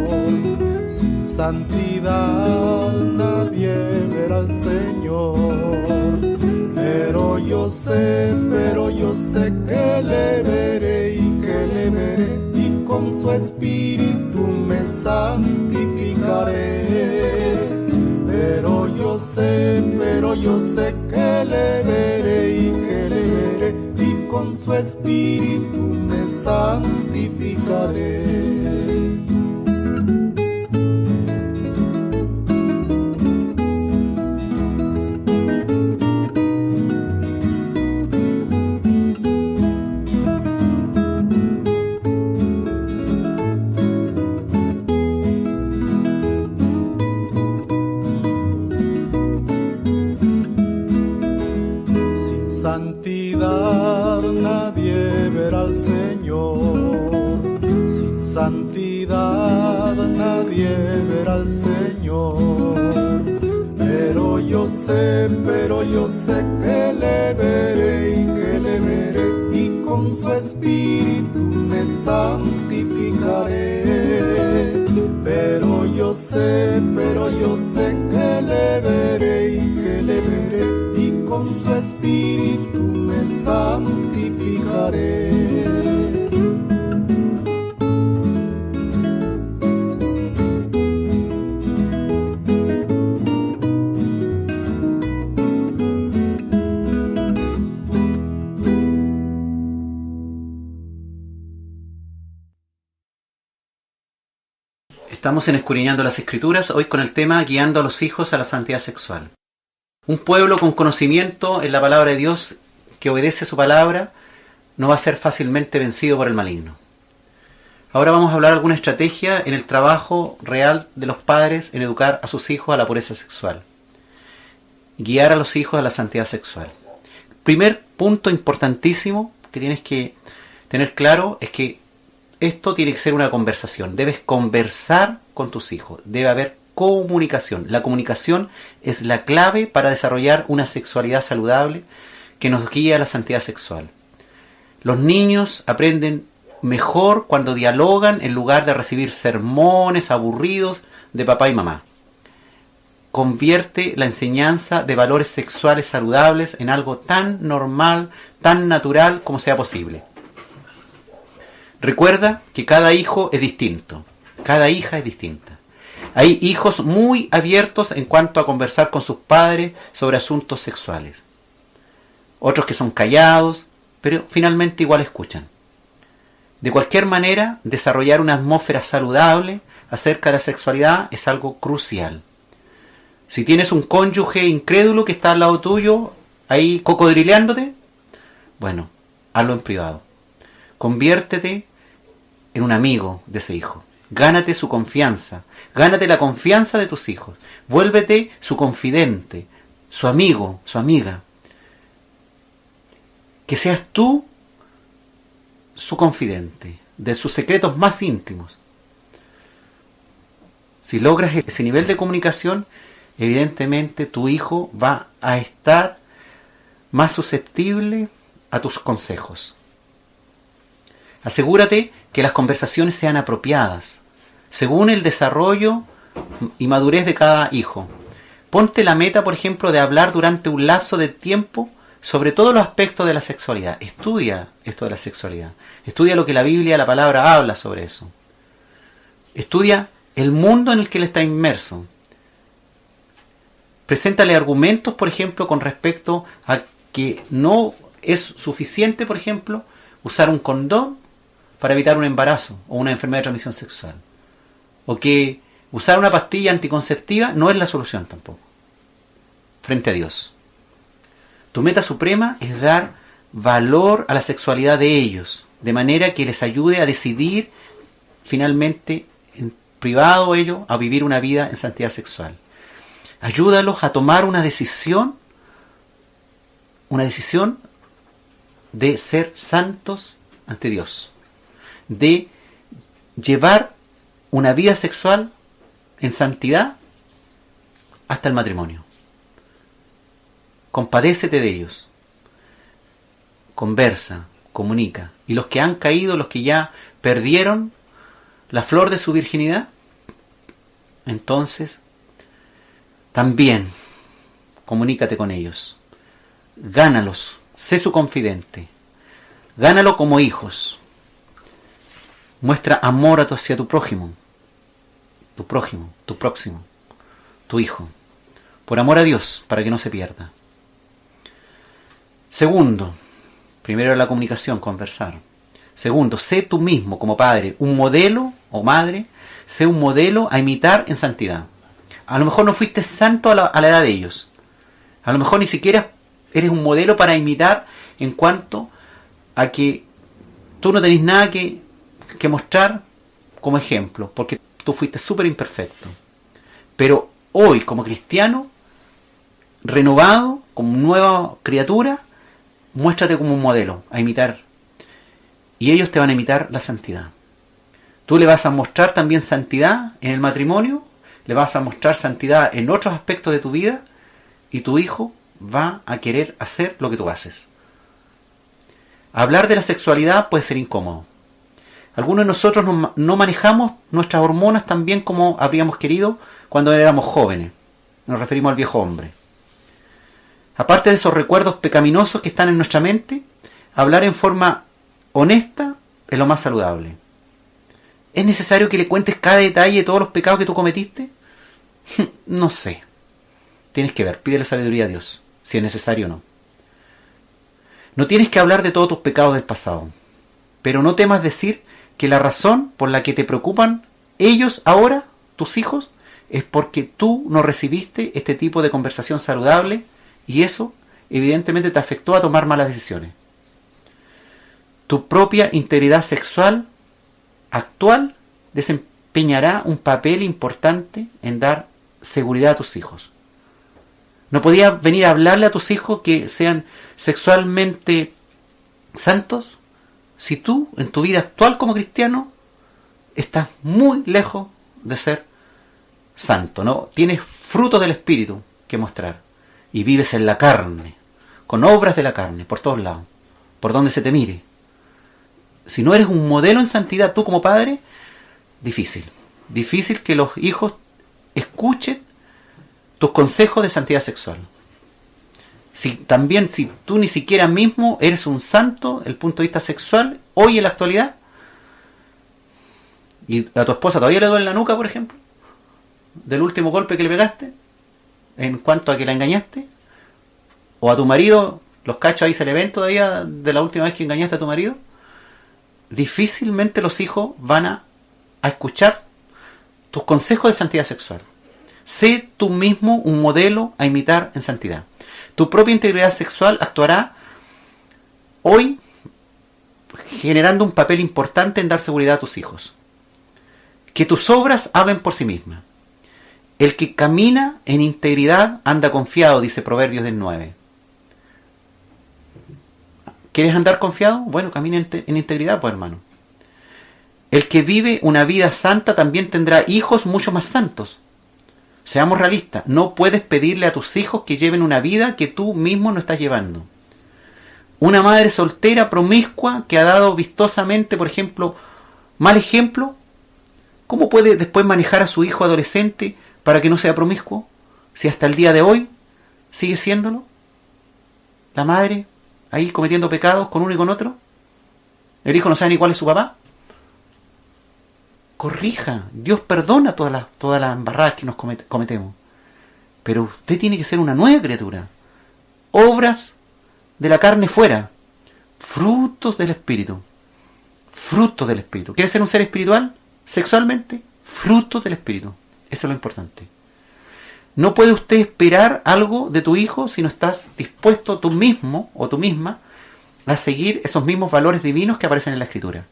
sin santidad nadie verá al Señor, pero yo sé que le veré y con su espíritu me santificaré. Pero yo sé que le veré y con su espíritu me santificaré. Santidad nadie verá al Señor, sin santidad nadie verá al Señor, pero yo sé que le veré y con su espíritu me santificaré, pero yo sé que le veré y con su espíritu me santificaré. Estamos en Escudriñando las Escrituras, hoy con el tema Guiando a los hijos a la santidad sexual. Un pueblo con conocimiento en la palabra de Dios, que obedece su palabra, no va a ser fácilmente vencido por el maligno. Ahora vamos a hablar de alguna estrategia en el trabajo real de los padres en educar a sus hijos a la pureza sexual. Guiar a los hijos a la santidad sexual. Primer punto importantísimo que tienes que tener claro es que esto tiene que ser una conversación. Debes conversar con tus hijos. Debe haber comunicación. La comunicación es la clave para desarrollar una sexualidad saludable que nos guíe a la santidad sexual. Los niños aprenden mejor cuando dialogan en lugar de recibir sermones aburridos de papá y mamá. Convierte la enseñanza de valores sexuales saludables en algo tan normal, tan natural como sea posible. Recuerda que cada hijo es distinto, cada hija es distinta. Hay hijos muy abiertos en cuanto a conversar con sus padres sobre asuntos sexuales. Otros que son callados, pero finalmente igual escuchan. De cualquier manera, desarrollar una atmósfera saludable acerca de la sexualidad es algo crucial. Si tienes un cónyuge incrédulo que está al lado tuyo, ahí cocodrileándote, bueno, hazlo en privado. Conviértete en un amigo de ese hijo. Gánate su confianza. Gánate la confianza de tus hijos. Vuélvete su confidente, su amigo, su amiga. Que seas tú su confidente, de sus secretos más íntimos. Si logras ese nivel de comunicación, evidentemente tu hijo va a estar más susceptible a tus consejos. Asegúrate que las conversaciones sean apropiadas, según el desarrollo y madurez de cada hijo. Ponte la meta, por ejemplo, de hablar durante un lapso de tiempo sobre todos los aspectos de la sexualidad. Estudia esto de la sexualidad. Estudia lo que la Biblia, la palabra, habla sobre eso. Estudia el mundo en el que él está inmerso. Preséntale argumentos, por ejemplo, con respecto a que no es suficiente, por ejemplo, usar un condón para evitar un embarazo o una enfermedad de transmisión sexual. O que usar una pastilla anticonceptiva no es la solución tampoco, frente a Dios. Tu meta suprema es dar valor a la sexualidad de ellos, de manera que les ayude a decidir finalmente en privado ellos a vivir una vida en santidad sexual. Ayúdalos a tomar una decisión de ser santos ante Dios, de llevar una vida sexual en santidad hasta el matrimonio. Compadécete de ellos, conversa, comunica. Y los que han caído, los que ya perdieron la flor de su virginidad, entonces también comunícate con ellos. Gánalos, sé su confidente. Gánalo como hijos. Muestra amor hacia tu prójimo, tu próximo, tu hijo. Por amor a Dios, para que no se pierda. Segundo, primero la comunicación, conversar. Segundo, sé tú mismo como padre, un modelo o madre, sé un modelo a imitar en santidad. A lo mejor no fuiste santo a la edad de ellos. A lo mejor ni siquiera eres un modelo para imitar en cuanto a que tú no tenés nada que mostrar como ejemplo, porque tú fuiste súper imperfecto. Pero hoy, como cristiano, renovado, como nueva criatura, muéstrate como un modelo a imitar. Y ellos te van a imitar la santidad. Tú le vas a mostrar también santidad en el matrimonio, le vas a mostrar santidad en otros aspectos de tu vida, y tu hijo va a querer hacer lo que tú haces. Hablar de la sexualidad puede ser incómodo. Algunos de nosotros no manejamos nuestras hormonas tan bien como habríamos querido cuando éramos jóvenes. Nos referimos al viejo hombre. Aparte de esos recuerdos pecaminosos que están en nuestra mente, hablar en forma honesta es lo más saludable. ¿Es necesario que le cuentes cada detalle de todos los pecados que tú cometiste? No sé. Tienes que ver, pídele sabiduría a Dios, si es necesario o no. No tienes que hablar de todos tus pecados del pasado, pero no temas decir que la razón por la que te preocupan ellos ahora, tus hijos, es porque tú no recibiste este tipo de conversación saludable y eso evidentemente te afectó a tomar malas decisiones. Tu propia integridad sexual actual desempeñará un papel importante en dar seguridad a tus hijos. No podías venir a hablarle a tus hijos que sean sexualmente santos si tú, en tu vida actual como cristiano, estás muy lejos de ser santo, ¿no? Tienes frutos del Espíritu que mostrar y vives en la carne, con obras de la carne, por todos lados, por donde se te mire. Si no eres un modelo en santidad tú como padre, difícil que los hijos escuchen tus consejos de santidad sexual. Si tú ni siquiera mismo eres un santo desde el punto de vista sexual, hoy en la actualidad, y a tu esposa todavía le duele la nuca, por ejemplo, del último golpe que le pegaste, en cuanto a que la engañaste, o a tu marido, los cachos ahí se le ven todavía de la última vez que engañaste a tu marido, difícilmente los hijos van a escuchar tus consejos de santidad sexual. Sé tú mismo un modelo a imitar en santidad. Tu propia integridad sexual actuará hoy generando un papel importante en dar seguridad a tus hijos. Que tus obras hablen por sí mismas. El que camina en integridad anda confiado, dice Proverbios 9. ¿Quieres andar confiado? Bueno, camina en integridad, pues hermano. El que vive una vida santa también tendrá hijos mucho más santos. Seamos realistas, no puedes pedirle a tus hijos que lleven una vida que tú mismo no estás llevando. Una madre soltera, promiscua, que ha dado vistosamente, por ejemplo, mal ejemplo, ¿cómo puede después manejar a su hijo adolescente para que no sea promiscuo? Si hasta el día de hoy sigue siéndolo. La madre ahí cometiendo pecados con uno y con otro. El hijo no sabe ni cuál es su papá. Corrija, Dios perdona todas las embarradas que nos cometemos. Pero usted tiene que ser una nueva criatura. Obras de la carne fuera. Frutos del Espíritu. Frutos del Espíritu. ¿Quiere ser un ser espiritual? Sexualmente. Frutos del Espíritu. Eso es lo importante. No puede usted esperar algo de tu hijo si no estás dispuesto tú mismo o tú misma a seguir esos mismos valores divinos que aparecen en la Escritura.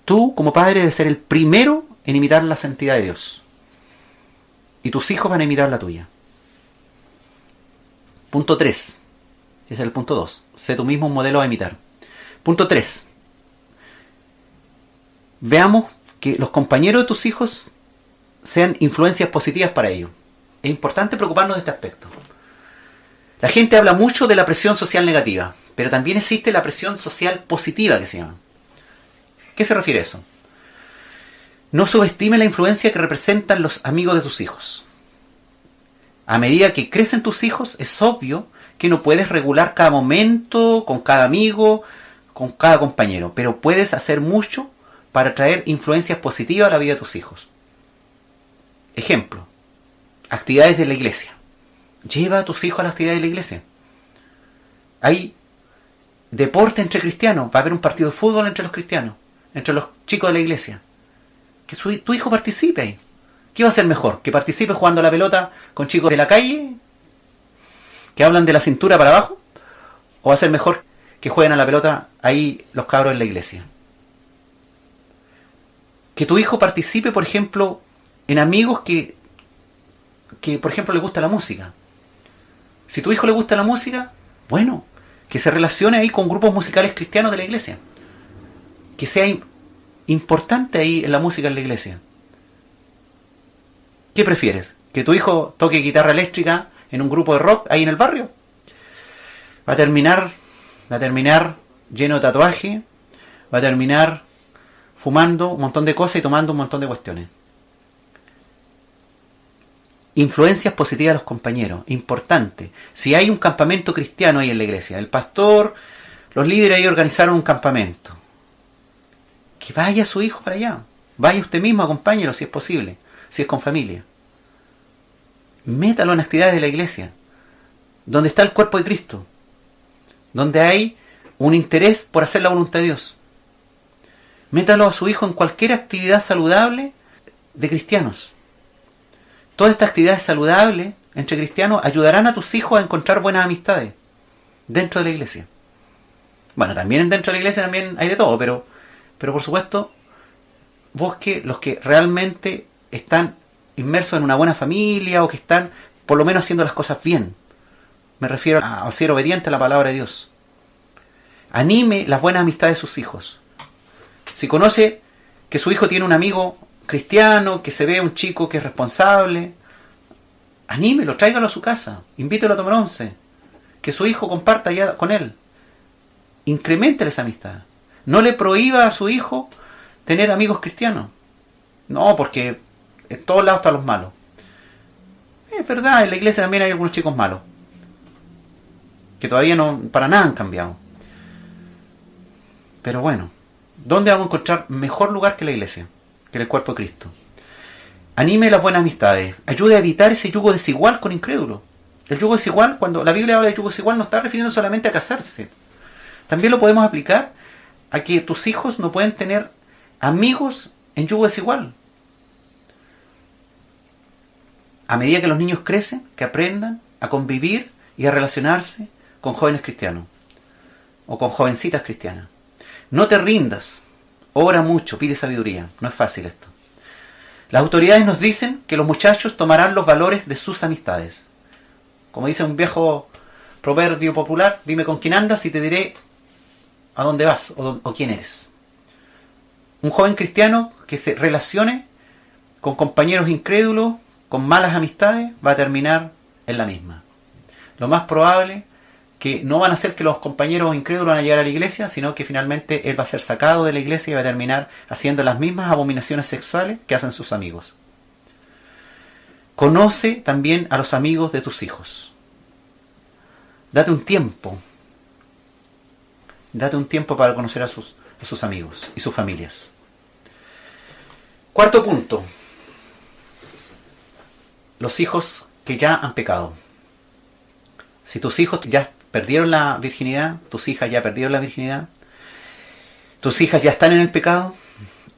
Tú, como padre, debes ser el primero en imitar la santidad de Dios. Y tus hijos van a imitar la tuya. Punto 3. Ese es el punto 2. Sé tú mismo un modelo a imitar. Punto 3. Veamos que los compañeros de tus hijos sean influencias positivas para ellos. Es importante preocuparnos de este aspecto. La gente habla mucho de la presión social negativa, pero también existe la presión social positiva que se llama. ¿Qué se refiere a eso? No subestime la influencia que representan los amigos de tus hijos. A medida que crecen tus hijos, es obvio que no puedes regular cada momento, con cada amigo, con cada compañero, pero puedes hacer mucho para traer influencias positivas a la vida de tus hijos. Ejemplo, actividades de la iglesia. Lleva a tus hijos a las actividades de la iglesia. Hay deporte entre cristianos, va a haber un partido de fútbol entre los cristianos, entre los chicos de la iglesia. Que tu hijo participe ahí. ¿Qué va a ser mejor? ¿Que participe jugando a la pelota con chicos de la calle que hablan de la cintura para abajo? ¿O va a ser mejor que jueguen a la pelota ahí los cabros en la iglesia? Que tu hijo participe, por ejemplo, en amigos que por ejemplo, le gusta la música. Si tu hijo le gusta la música, bueno, que se relacione ahí con grupos musicales cristianos de la iglesia. Que sea importante ahí en la música en la iglesia. ¿Qué prefieres? ¿Que tu hijo toque guitarra eléctrica en un grupo de rock ahí en el barrio? Va a terminar lleno de tatuaje, va a terminar fumando un montón de cosas y tomando un montón de cuestiones. Influencias positivas a los compañeros, importante. Si hay un campamento cristiano ahí en la iglesia, el pastor, los líderes ahí organizaron un campamento, que vaya su hijo para allá, vaya usted mismo, acompáñelo si es posible, si es con familia. Métalo en actividades de la iglesia, donde está el cuerpo de Cristo, donde hay un interés por hacer la voluntad de Dios. Métalo a su hijo en cualquier actividad saludable de cristianos. Todas estas actividades saludables entre cristianos ayudarán a tus hijos a encontrar buenas amistades dentro de la iglesia. Bueno, también dentro de la iglesia también hay de todo, pero por supuesto, busque los que realmente están inmersos en una buena familia o que están por lo menos haciendo las cosas bien. Me refiero a ser obediente a la palabra de Dios. Anime las buenas amistades de sus hijos. Si conoce que su hijo tiene un amigo cristiano, que se ve un chico que es responsable, anímelo, tráigalo a su casa, invítelo a tomar once, que su hijo comparta ya con él. Increméntele esa amistad. No le prohíba a su hijo tener amigos cristianos. No, porque en todos lados están los malos. Es verdad, en la iglesia también hay algunos chicos malos, que todavía no para nada han cambiado. Pero bueno, ¿dónde vamos a encontrar mejor lugar que la iglesia, que el cuerpo de Cristo? Anime las buenas amistades. Ayude a evitar ese yugo desigual con incrédulos. El yugo desigual, cuando la Biblia habla de yugo desigual, no está refiriendo solamente a casarse. También lo podemos aplicar a que tus hijos no pueden tener amigos en yugo desigual. A medida que los niños crecen, que aprendan a convivir y a relacionarse con jóvenes cristianos o con jovencitas cristianas. No te rindas, ora mucho, pide sabiduría. No es fácil esto. Las autoridades nos dicen que los muchachos tomarán los valores de sus amistades. Como dice un viejo proverbio popular, dime con quién andas y te diré a dónde vas o quién eres. Un joven cristiano que se relacione con compañeros incrédulos, con malas amistades, va a terminar en la misma. Lo más probable que no van a ser que los compañeros incrédulos van a llegar a la iglesia, sino que finalmente él va a ser sacado de la iglesia y va a terminar haciendo las mismas abominaciones sexuales que hacen sus amigos. Conoce también a los amigos de tus hijos. Date un tiempo. Date un tiempo para conocer a sus amigos y sus familias. Cuarto punto. Los hijos que ya han pecado. Si tus hijos ya perdieron la virginidad, tus hijas ya perdieron la virginidad, tus hijas ya están en el pecado,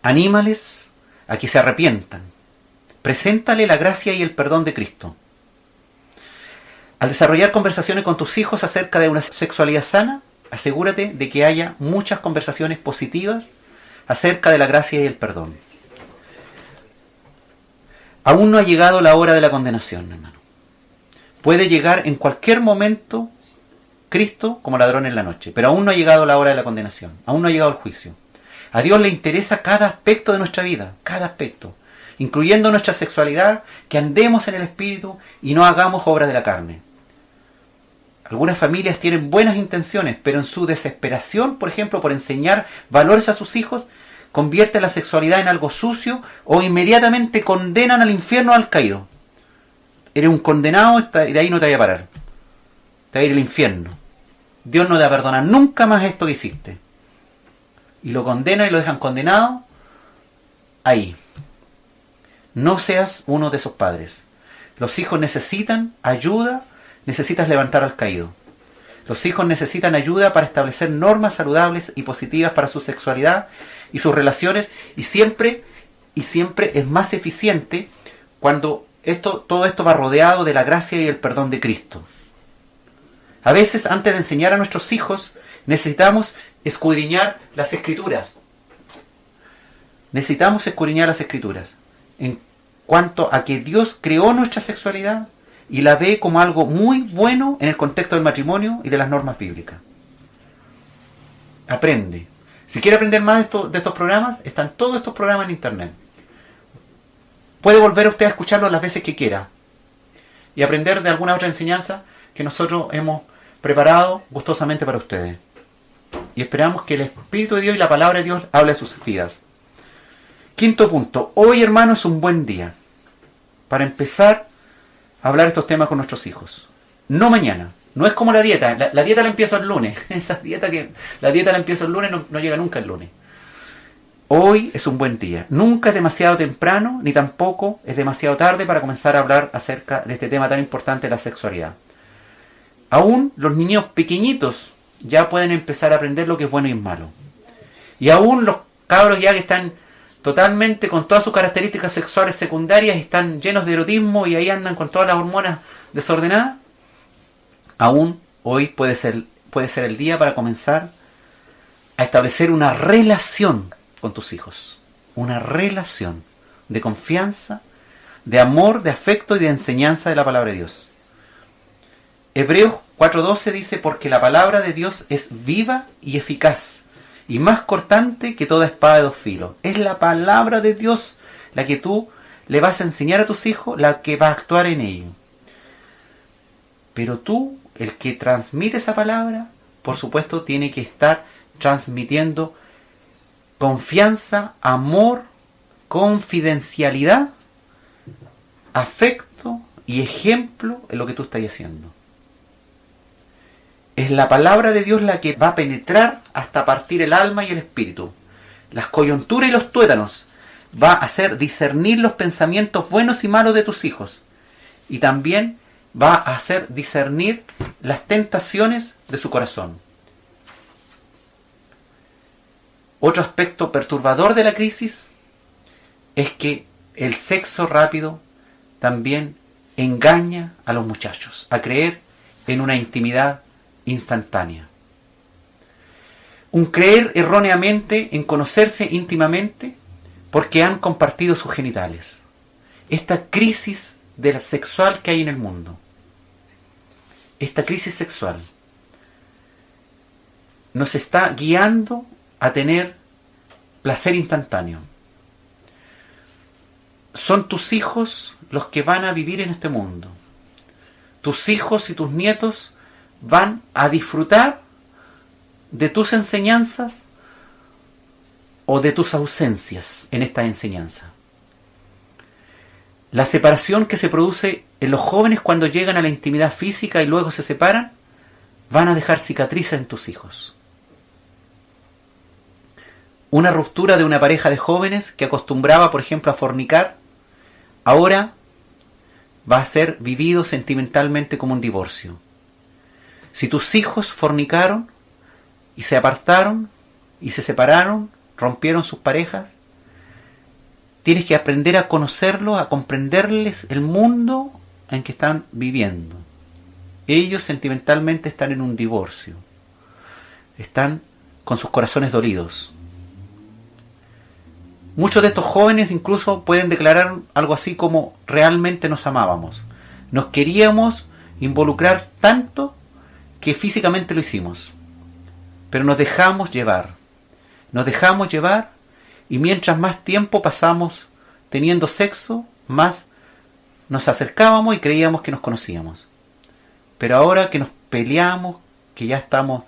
anímales a que se arrepientan. Preséntale la gracia y el perdón de Cristo. Al desarrollar conversaciones con tus hijos acerca de una sexualidad sana, asegúrate de que haya muchas conversaciones positivas acerca de la gracia y el perdón. Aún no ha llegado la hora de la condenación, hermano. Puede llegar en cualquier momento Cristo como ladrón en la noche, pero aún no ha llegado la hora de la condenación, aún no ha llegado el juicio. A Dios le interesa cada aspecto de nuestra vida, cada aspecto, incluyendo nuestra sexualidad, que andemos en el Espíritu y no hagamos obras de la carne. Algunas familias tienen buenas intenciones, pero en su desesperación, por ejemplo, por enseñar valores a sus hijos, convierten la sexualidad en algo sucio o inmediatamente condenan al infierno al caído. Eres un condenado y de ahí no te vaya a parar. Te va a ir al infierno. Dios no te va a perdonar nunca más esto que hiciste. Y lo condenan y lo dejan condenado ahí. No seas uno de esos padres. Los hijos necesitan ayuda, necesitas levantar al caído. Los hijos necesitan ayuda para establecer normas saludables y positivas para su sexualidad y sus relaciones, y siempre es más eficiente cuando todo esto va rodeado de la gracia y el perdón de Cristo. A veces, antes de enseñar a nuestros hijos, necesitamos escudriñar las Escrituras. Necesitamos escudriñar las Escrituras en cuanto a que Dios creó nuestra sexualidad y la ve como algo muy bueno en el contexto del matrimonio y de las normas bíblicas. Aprende. Si quiere aprender más de estos programas, están todos estos programas en internet. Puede volver usted a escucharlos las veces que quiera y aprender de alguna otra enseñanza que nosotros hemos preparado gustosamente para ustedes. Y esperamos que el Espíritu de Dios y la Palabra de Dios hable a sus vidas. Quinto punto. Hoy, hermano, es un buen día para empezar a hablar estos temas con nuestros hijos. No mañana. No es como la dieta. La dieta la empiezo el lunes. La dieta la empiezo el lunes, no llega nunca el lunes. Hoy es un buen día. Nunca es demasiado temprano, ni tampoco es demasiado tarde para comenzar a hablar acerca de este tema tan importante de la sexualidad. Aún los niños pequeñitos ya pueden empezar a aprender lo que es bueno y malo. Y aún los cabros ya que están totalmente con todas sus características sexuales secundarias y están llenos de erotismo y ahí andan con todas las hormonas desordenadas, aún hoy puede ser el día para comenzar a establecer una relación con tus hijos. Una relación de confianza, de amor, de afecto y de enseñanza de la palabra de Dios. Hebreos 4:12 dice, porque la palabra de Dios es viva y eficaz, y más cortante que toda espada de dos filos. Es la palabra de Dios la que tú le vas a enseñar a tus hijos, la que va a actuar en ellos. Pero tú, el que transmite esa palabra, por supuesto, tiene que estar transmitiendo confianza, amor, confidencialidad, afecto y ejemplo en lo que tú estás haciendo. Es la palabra de Dios la que va a penetrar hasta partir el alma y el espíritu, las coyunturas y los tuétanos. Va a hacer discernir los pensamientos buenos y malos de tus hijos. Y también va a hacer discernir las tentaciones de su corazón. Otro aspecto perturbador de la crisis es que el sexo rápido también engaña a los muchachos a creer en una intimidad instantánea. Un creer erróneamente en conocerse íntimamente porque han compartido sus genitales. Esta crisis de la sexual que hay en el mundo. Esta crisis sexual nos está guiando a tener placer instantáneo. Son tus hijos los que van a vivir en este mundo. Tus hijos y tus nietos van a disfrutar de tus enseñanzas o de tus ausencias en esta enseñanza. La separación que se produce en los jóvenes cuando llegan a la intimidad física y luego se separan, van a dejar cicatrices en tus hijos. Una ruptura de una pareja de jóvenes que acostumbraba, por ejemplo, a fornicar, ahora va a ser vivido sentimentalmente como un divorcio. Si tus hijos fornicaron y se apartaron y se separaron, rompieron sus parejas, tienes que aprender a conocerlos, a comprenderles el mundo en que están viviendo. Ellos sentimentalmente están en un divorcio. Están con sus corazones dolidos. Muchos de estos jóvenes incluso pueden declarar algo así como realmente nos amábamos. Nos queríamos involucrar tanto que físicamente lo hicimos. Pero nos dejamos llevar. Nos dejamos llevar y mientras más tiempo pasamos teniendo sexo, más nos acercábamos y creíamos que nos conocíamos. Pero ahora que nos peleamos, que ya estamos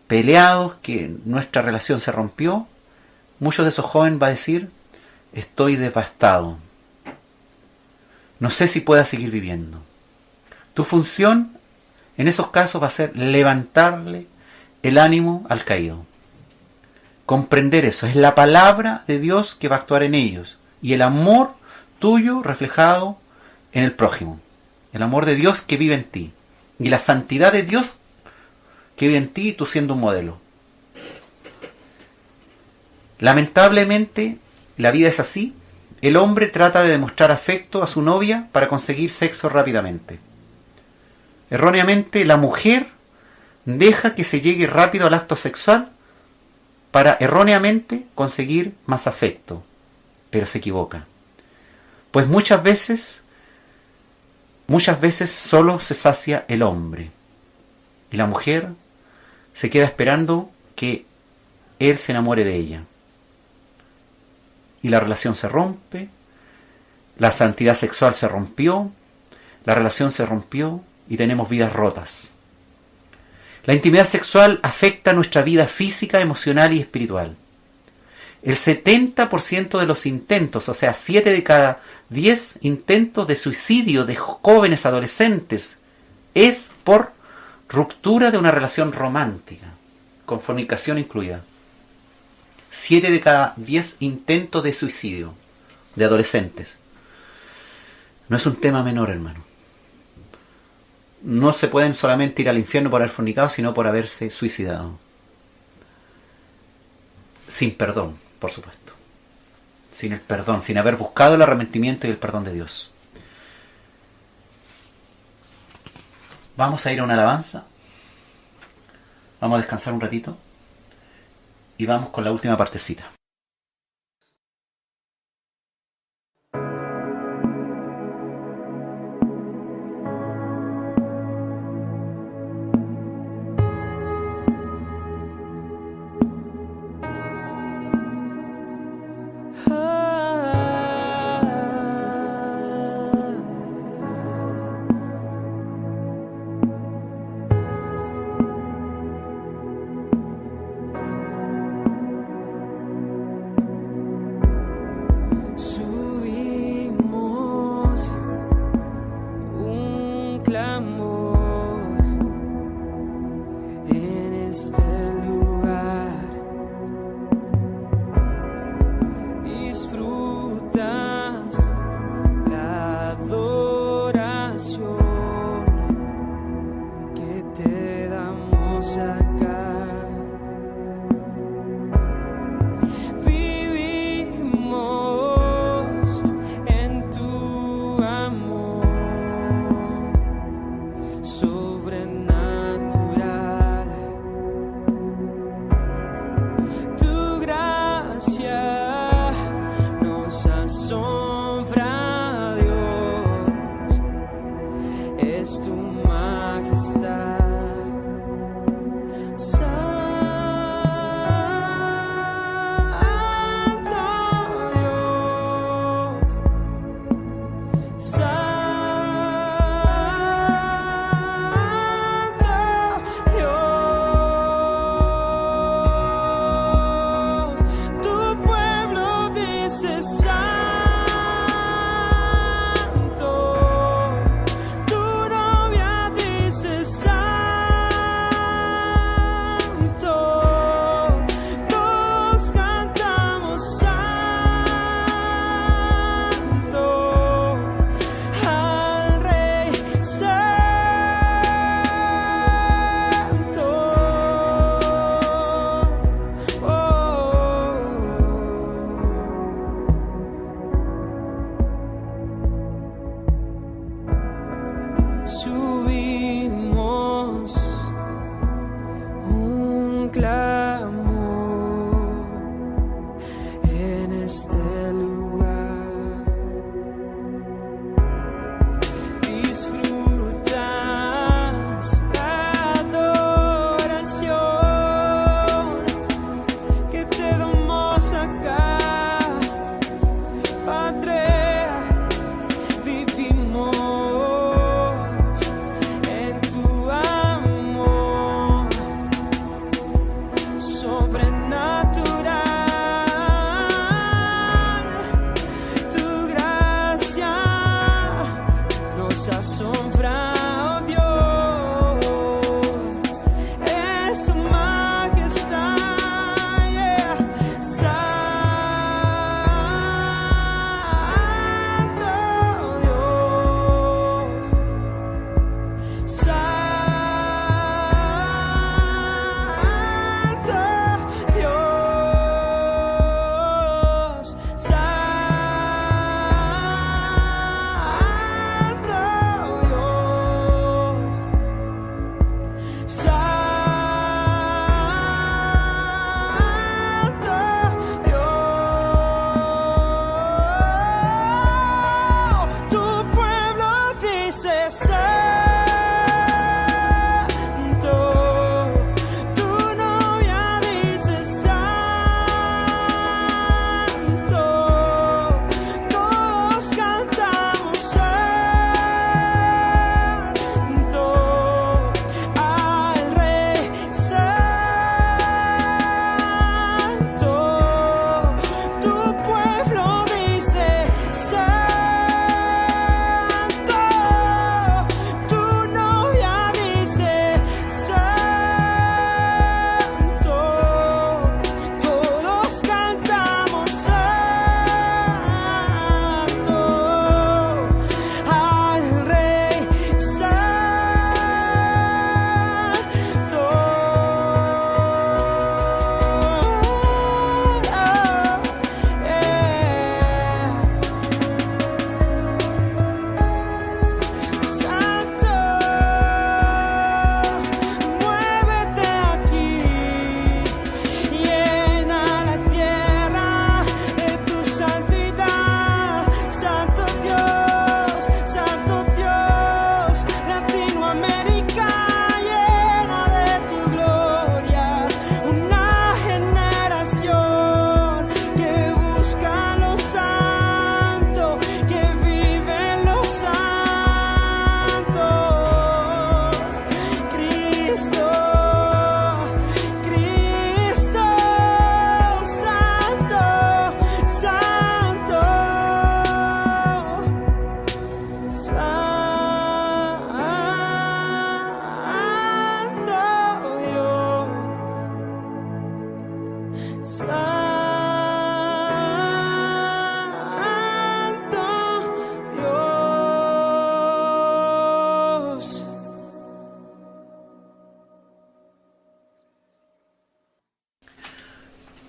peleados, que nuestra relación se rompió, muchos de esos jóvenes van a decir, estoy devastado. No sé si pueda seguir viviendo. Tu función en esos casos va a ser levantarle el ánimo al caído. Comprender eso. Es la palabra de Dios que va a actuar en ellos. Y el amor tuyo reflejado en el prójimo. El amor de Dios que vive en ti. Y la santidad de Dios que vive en ti, tú siendo un modelo. Lamentablemente, la vida es así. El hombre trata de demostrar afecto a su novia para conseguir sexo rápidamente. Erróneamente, la mujer deja que se llegue rápido al acto sexual para erróneamente conseguir más afecto. Pero se equivoca. Pues muchas veces solo se sacia el hombre. Y la mujer se queda esperando que él se enamore de ella. Y la relación se rompe, la santidad sexual se rompió, la relación se rompió y tenemos vidas rotas. La intimidad sexual afecta nuestra vida física, emocional y espiritual. El 70% de los intentos, o sea, 7 de cada 10 intentos de suicidio de jóvenes adolescentes es por ruptura de una relación romántica, con fornicación incluida. 7 de cada 10 intentos de suicidio de adolescentes. No es un tema menor, hermano. No se pueden solamente ir al infierno por haber fornicado, sino por haberse suicidado. Sin perdón. por supuesto. Sin el perdón, sin haber buscado el arrepentimiento y el perdón de Dios. Vamos a ir a una alabanza. Vamos a descansar un ratito. Y vamos con la última partecita.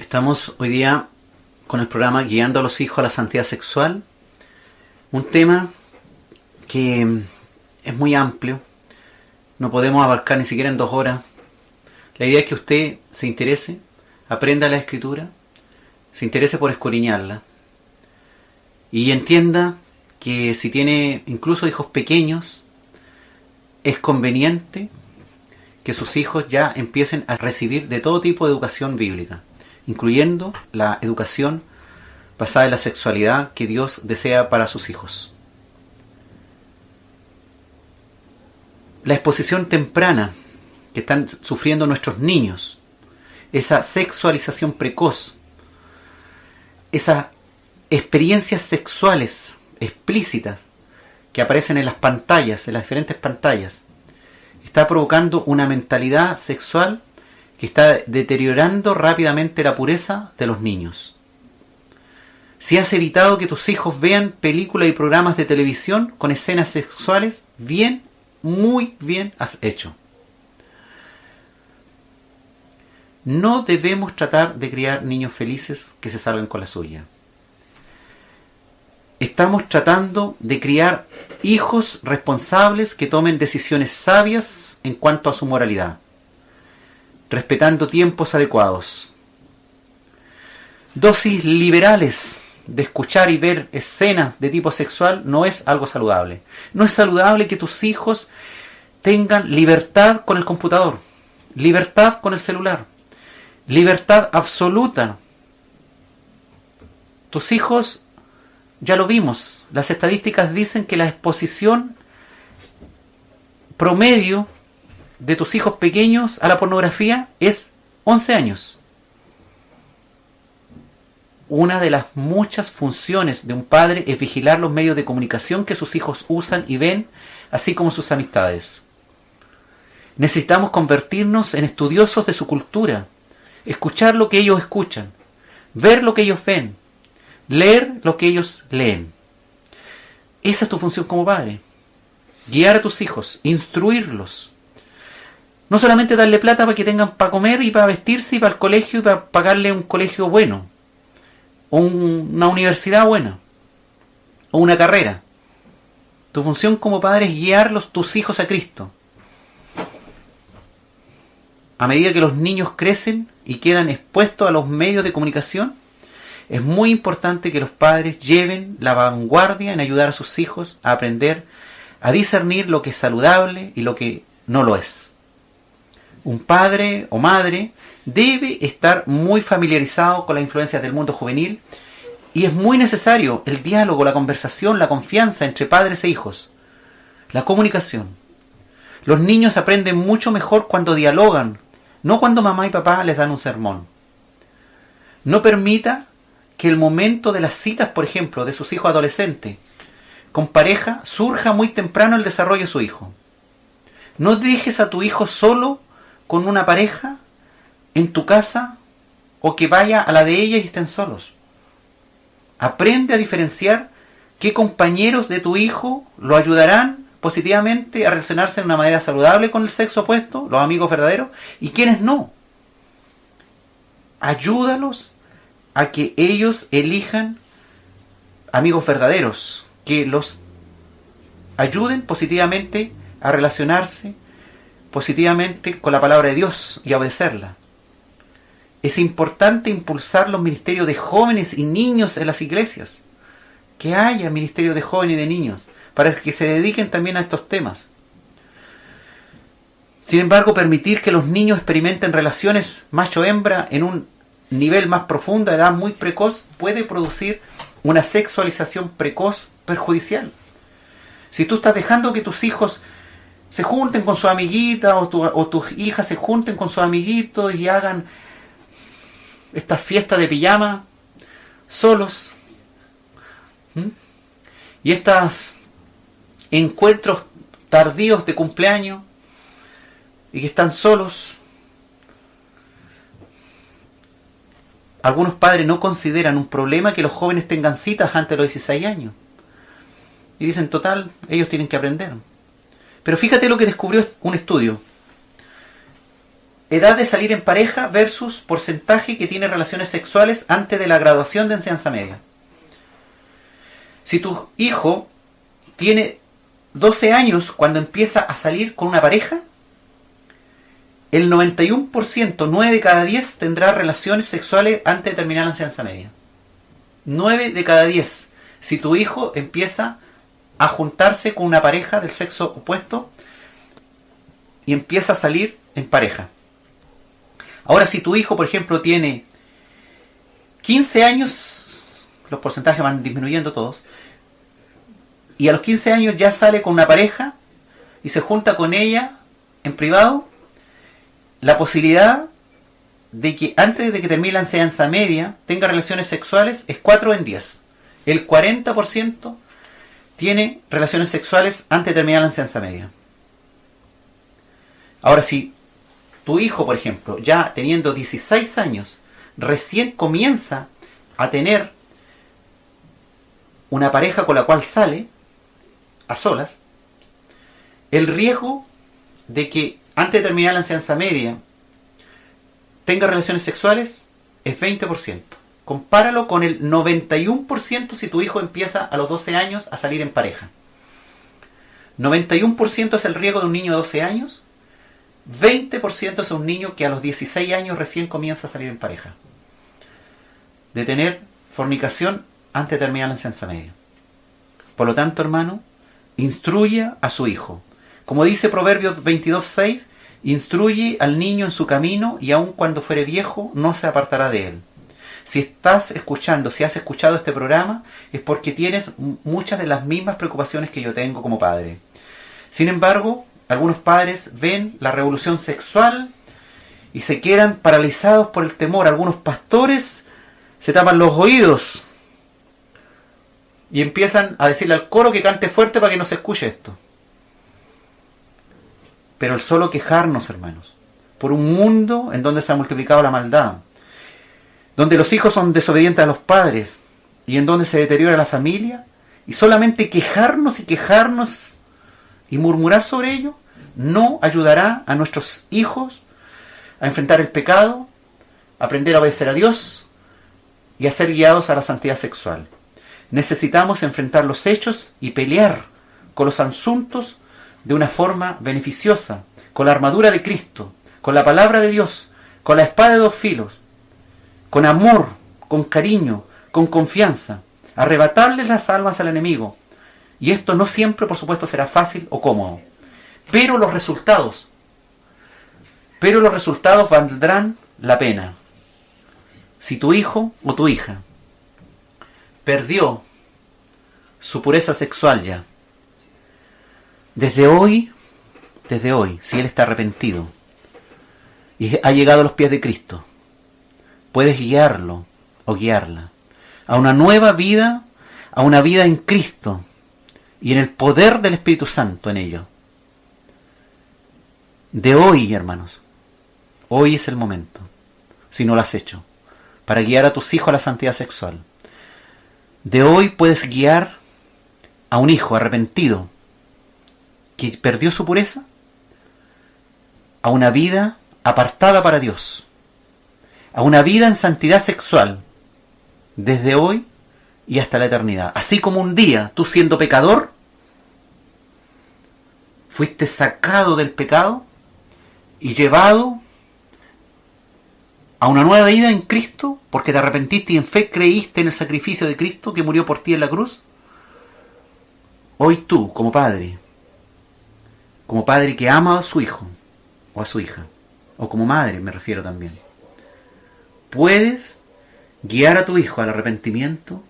Estamos hoy día con el programa Guiando a los hijos a la santidad sexual, un tema que es muy amplio, no podemos abarcar ni siquiera en 2 horas. La idea es que usted se interese, aprenda la Escritura, se interese por escudriñarla y entienda que si tiene incluso hijos pequeños, es conveniente que sus hijos ya empiecen a recibir de todo tipo de educación bíblica, incluyendo la educación basada en la sexualidad que Dios desea para sus hijos. La exposición temprana que están sufriendo nuestros niños, esa sexualización precoz, esas experiencias sexuales explícitas que aparecen en las pantallas, en las diferentes pantallas, está provocando una mentalidad sexual que está deteriorando rápidamente la pureza de los niños. Si has evitado que tus hijos vean películas y programas de televisión con escenas sexuales, bien, muy bien has hecho. No debemos tratar de criar niños felices que se salgan con la suya. Estamos tratando de criar hijos responsables que tomen decisiones sabias en cuanto a su moralidad, respetando tiempos adecuados. Dosis liberales de escuchar y ver escenas de tipo sexual no es algo saludable. No es saludable que tus hijos tengan libertad con el computador, libertad con el celular, libertad absoluta. Tus hijos, ya lo vimos, las estadísticas dicen que la exposición promedio de tus hijos pequeños a la pornografía es 11 años. Una de las muchas funciones de un padre es vigilar los medios de comunicación que sus hijos usan y ven, así como sus amistades. Necesitamos convertirnos en estudiosos de su cultura, escuchar lo que ellos escuchan, ver lo que ellos ven, leer lo que ellos leen. Esa es tu función como padre. Guiar a tus hijos, instruirlos. No solamente darle plata para que tengan para comer y para vestirse y para el colegio y para pagarle un colegio bueno, o una universidad buena, o una carrera. Tu función como padre es guiar tus hijos a Cristo. A medida que los niños crecen y quedan expuestos a los medios de comunicación, es muy importante que los padres lleven la vanguardia en ayudar a sus hijos a aprender a discernir lo que es saludable y lo que no lo es. Un padre o madre debe estar muy familiarizado con las influencias del mundo juvenil y es muy necesario el diálogo, la conversación, la confianza entre padres e hijos, la comunicación. Los niños aprenden mucho mejor cuando dialogan, no cuando mamá y papá les dan un sermón. No permita que el momento de las citas, por ejemplo, de sus hijos adolescentes con pareja surja muy temprano el desarrollo de su hijo. No dejes a tu hijo solo con una pareja en tu casa o que vaya a la de ella y estén solos. Aprende a diferenciar qué compañeros de tu hijo lo ayudarán positivamente a relacionarse de una manera saludable con el sexo opuesto, los amigos verdaderos, y quienes no. Ayúdalos a que ellos elijan amigos verdaderos, que los ayuden positivamente a relacionarse positivamente con la palabra de Dios y a obedecerla. Es importante impulsar los ministerios de jóvenes y niños en las iglesias, que haya ministerios de jóvenes y de niños, para que se dediquen también a estos temas. Sin embargo, permitir que los niños experimenten relaciones macho-hembra en un nivel más profundo, a edad muy precoz, puede producir una sexualización precoz perjudicial. Si tú estás dejando que tus hijos se junten con su amiguita o tus hijas se junten con sus amiguitos y hagan estas fiestas de pijama solos, y estos encuentros tardíos de cumpleaños y que están solos, algunos padres no consideran un problema que los jóvenes tengan citas antes de los 16 años y dicen, total, ellos tienen que aprender. Pero fíjate lo que descubrió un estudio. edad de salir en pareja versus porcentaje que tiene relaciones sexuales antes de la graduación de enseñanza media. Si tu hijo tiene 12 años cuando empieza a salir con una pareja, el 91%, 9 de cada 10, tendrá relaciones sexuales antes de terminar la enseñanza media. 9 de cada 10. Si tu hijo empieza a juntarse con una pareja del sexo opuesto y empieza a salir en pareja. Ahora, si tu hijo, por ejemplo, tiene 15 años, los porcentajes van disminuyendo todos, y a los 15 años ya sale con una pareja y se junta con ella en privado, la posibilidad de que antes de que termine la enseñanza media tenga relaciones sexuales es 4 en 10. El 40% tiene relaciones sexuales antes de terminar la enseñanza media. Ahora, si tu hijo, por ejemplo, ya teniendo 16 años, recién comienza a tener una pareja con la cual sale a solas, el riesgo de que antes de terminar la enseñanza media tenga relaciones sexuales es 20%. Compáralo con el 91% si tu hijo empieza a los 12 años a salir en pareja. 91% es el riesgo de un niño de 12 años, 20% es un niño que a los 16 años recién comienza a salir en pareja. De tener fornicación antes de terminar la enseñanza media. Por lo tanto, hermano, instruya a su hijo. Como dice Proverbios 22:6, instruye al niño en su camino y aun cuando fuere viejo no se apartará de él. Si estás escuchando, si has escuchado este programa, es porque tienes muchas de las mismas preocupaciones que yo tengo como padre. Sin embargo, algunos padres ven la revolución sexual y se quedan paralizados por el temor. Algunos pastores se tapan los oídos y empiezan a decirle al coro que cante fuerte para que no se escuche esto. Pero el solo quejarnos, hermanos, por un mundo en donde se ha multiplicado la maldad, donde los hijos son desobedientes a los padres y en donde se deteriora la familia, y solamente quejarnos y murmurar sobre ello, no ayudará a nuestros hijos a enfrentar el pecado, a aprender a obedecer a Dios y a ser guiados a la santidad sexual. Necesitamos enfrentar los hechos y pelear con los asuntos de una forma beneficiosa, con la armadura de Cristo, con la palabra de Dios, con la espada de dos filos, con amor, con cariño, con confianza, arrebatarle las almas al enemigo. Y esto no siempre, por supuesto, será fácil o cómodo. Pero los resultados valdrán la pena. Si tu hijo o tu hija perdió su pureza sexual ya, desde hoy, si él está arrepentido y ha llegado a los pies de Cristo, puedes guiarlo o guiarla a una nueva vida, a una vida en Cristo y en el poder del Espíritu Santo en ello. De hoy, hermanos, hoy es el momento, si no lo has hecho, para guiar a tus hijos a la santidad sexual. De hoy puedes guiar a un hijo arrepentido que perdió su pureza a una vida apartada para Dios, a una vida en santidad sexual, desde hoy y hasta la eternidad. Así como un día, tú siendo pecador, fuiste sacado del pecado y llevado a una nueva vida en Cristo, porque te arrepentiste y en fe creíste en el sacrificio de Cristo que murió por ti en la cruz. Hoy tú, como padre que ama a su hijo o a su hija, o como madre me refiero también, puedes guiar a tu hijo al arrepentimiento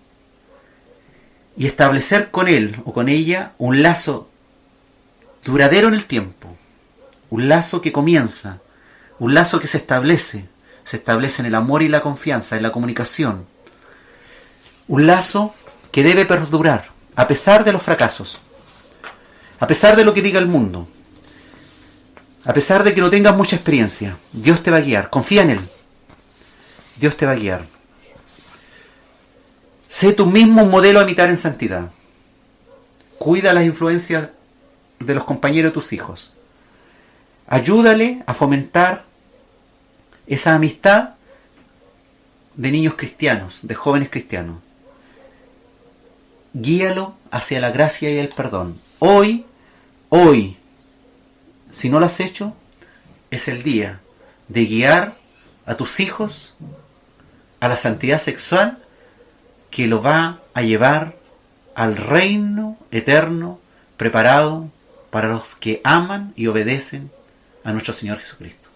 y establecer con él o con ella un lazo duradero en el tiempo, un lazo que comienza, un lazo que se establece en el amor y la confianza, en la comunicación, un lazo que debe perdurar a pesar de los fracasos, a pesar de lo que diga el mundo, a pesar de que no tengas mucha experiencia. Dios te va a guiar, confía en Él, Dios te va a guiar. Sé tú mismo un modelo a imitar en santidad. Cuida las influencias de los compañeros de tus hijos. Ayúdale a fomentar esa amistad de niños cristianos, de jóvenes cristianos. Guíalo hacia la gracia y el perdón. Hoy, si no lo has hecho, es el día de guiar a tus hijos a la santidad sexual que lo va a llevar al reino eterno preparado para los que aman y obedecen a nuestro Señor Jesucristo.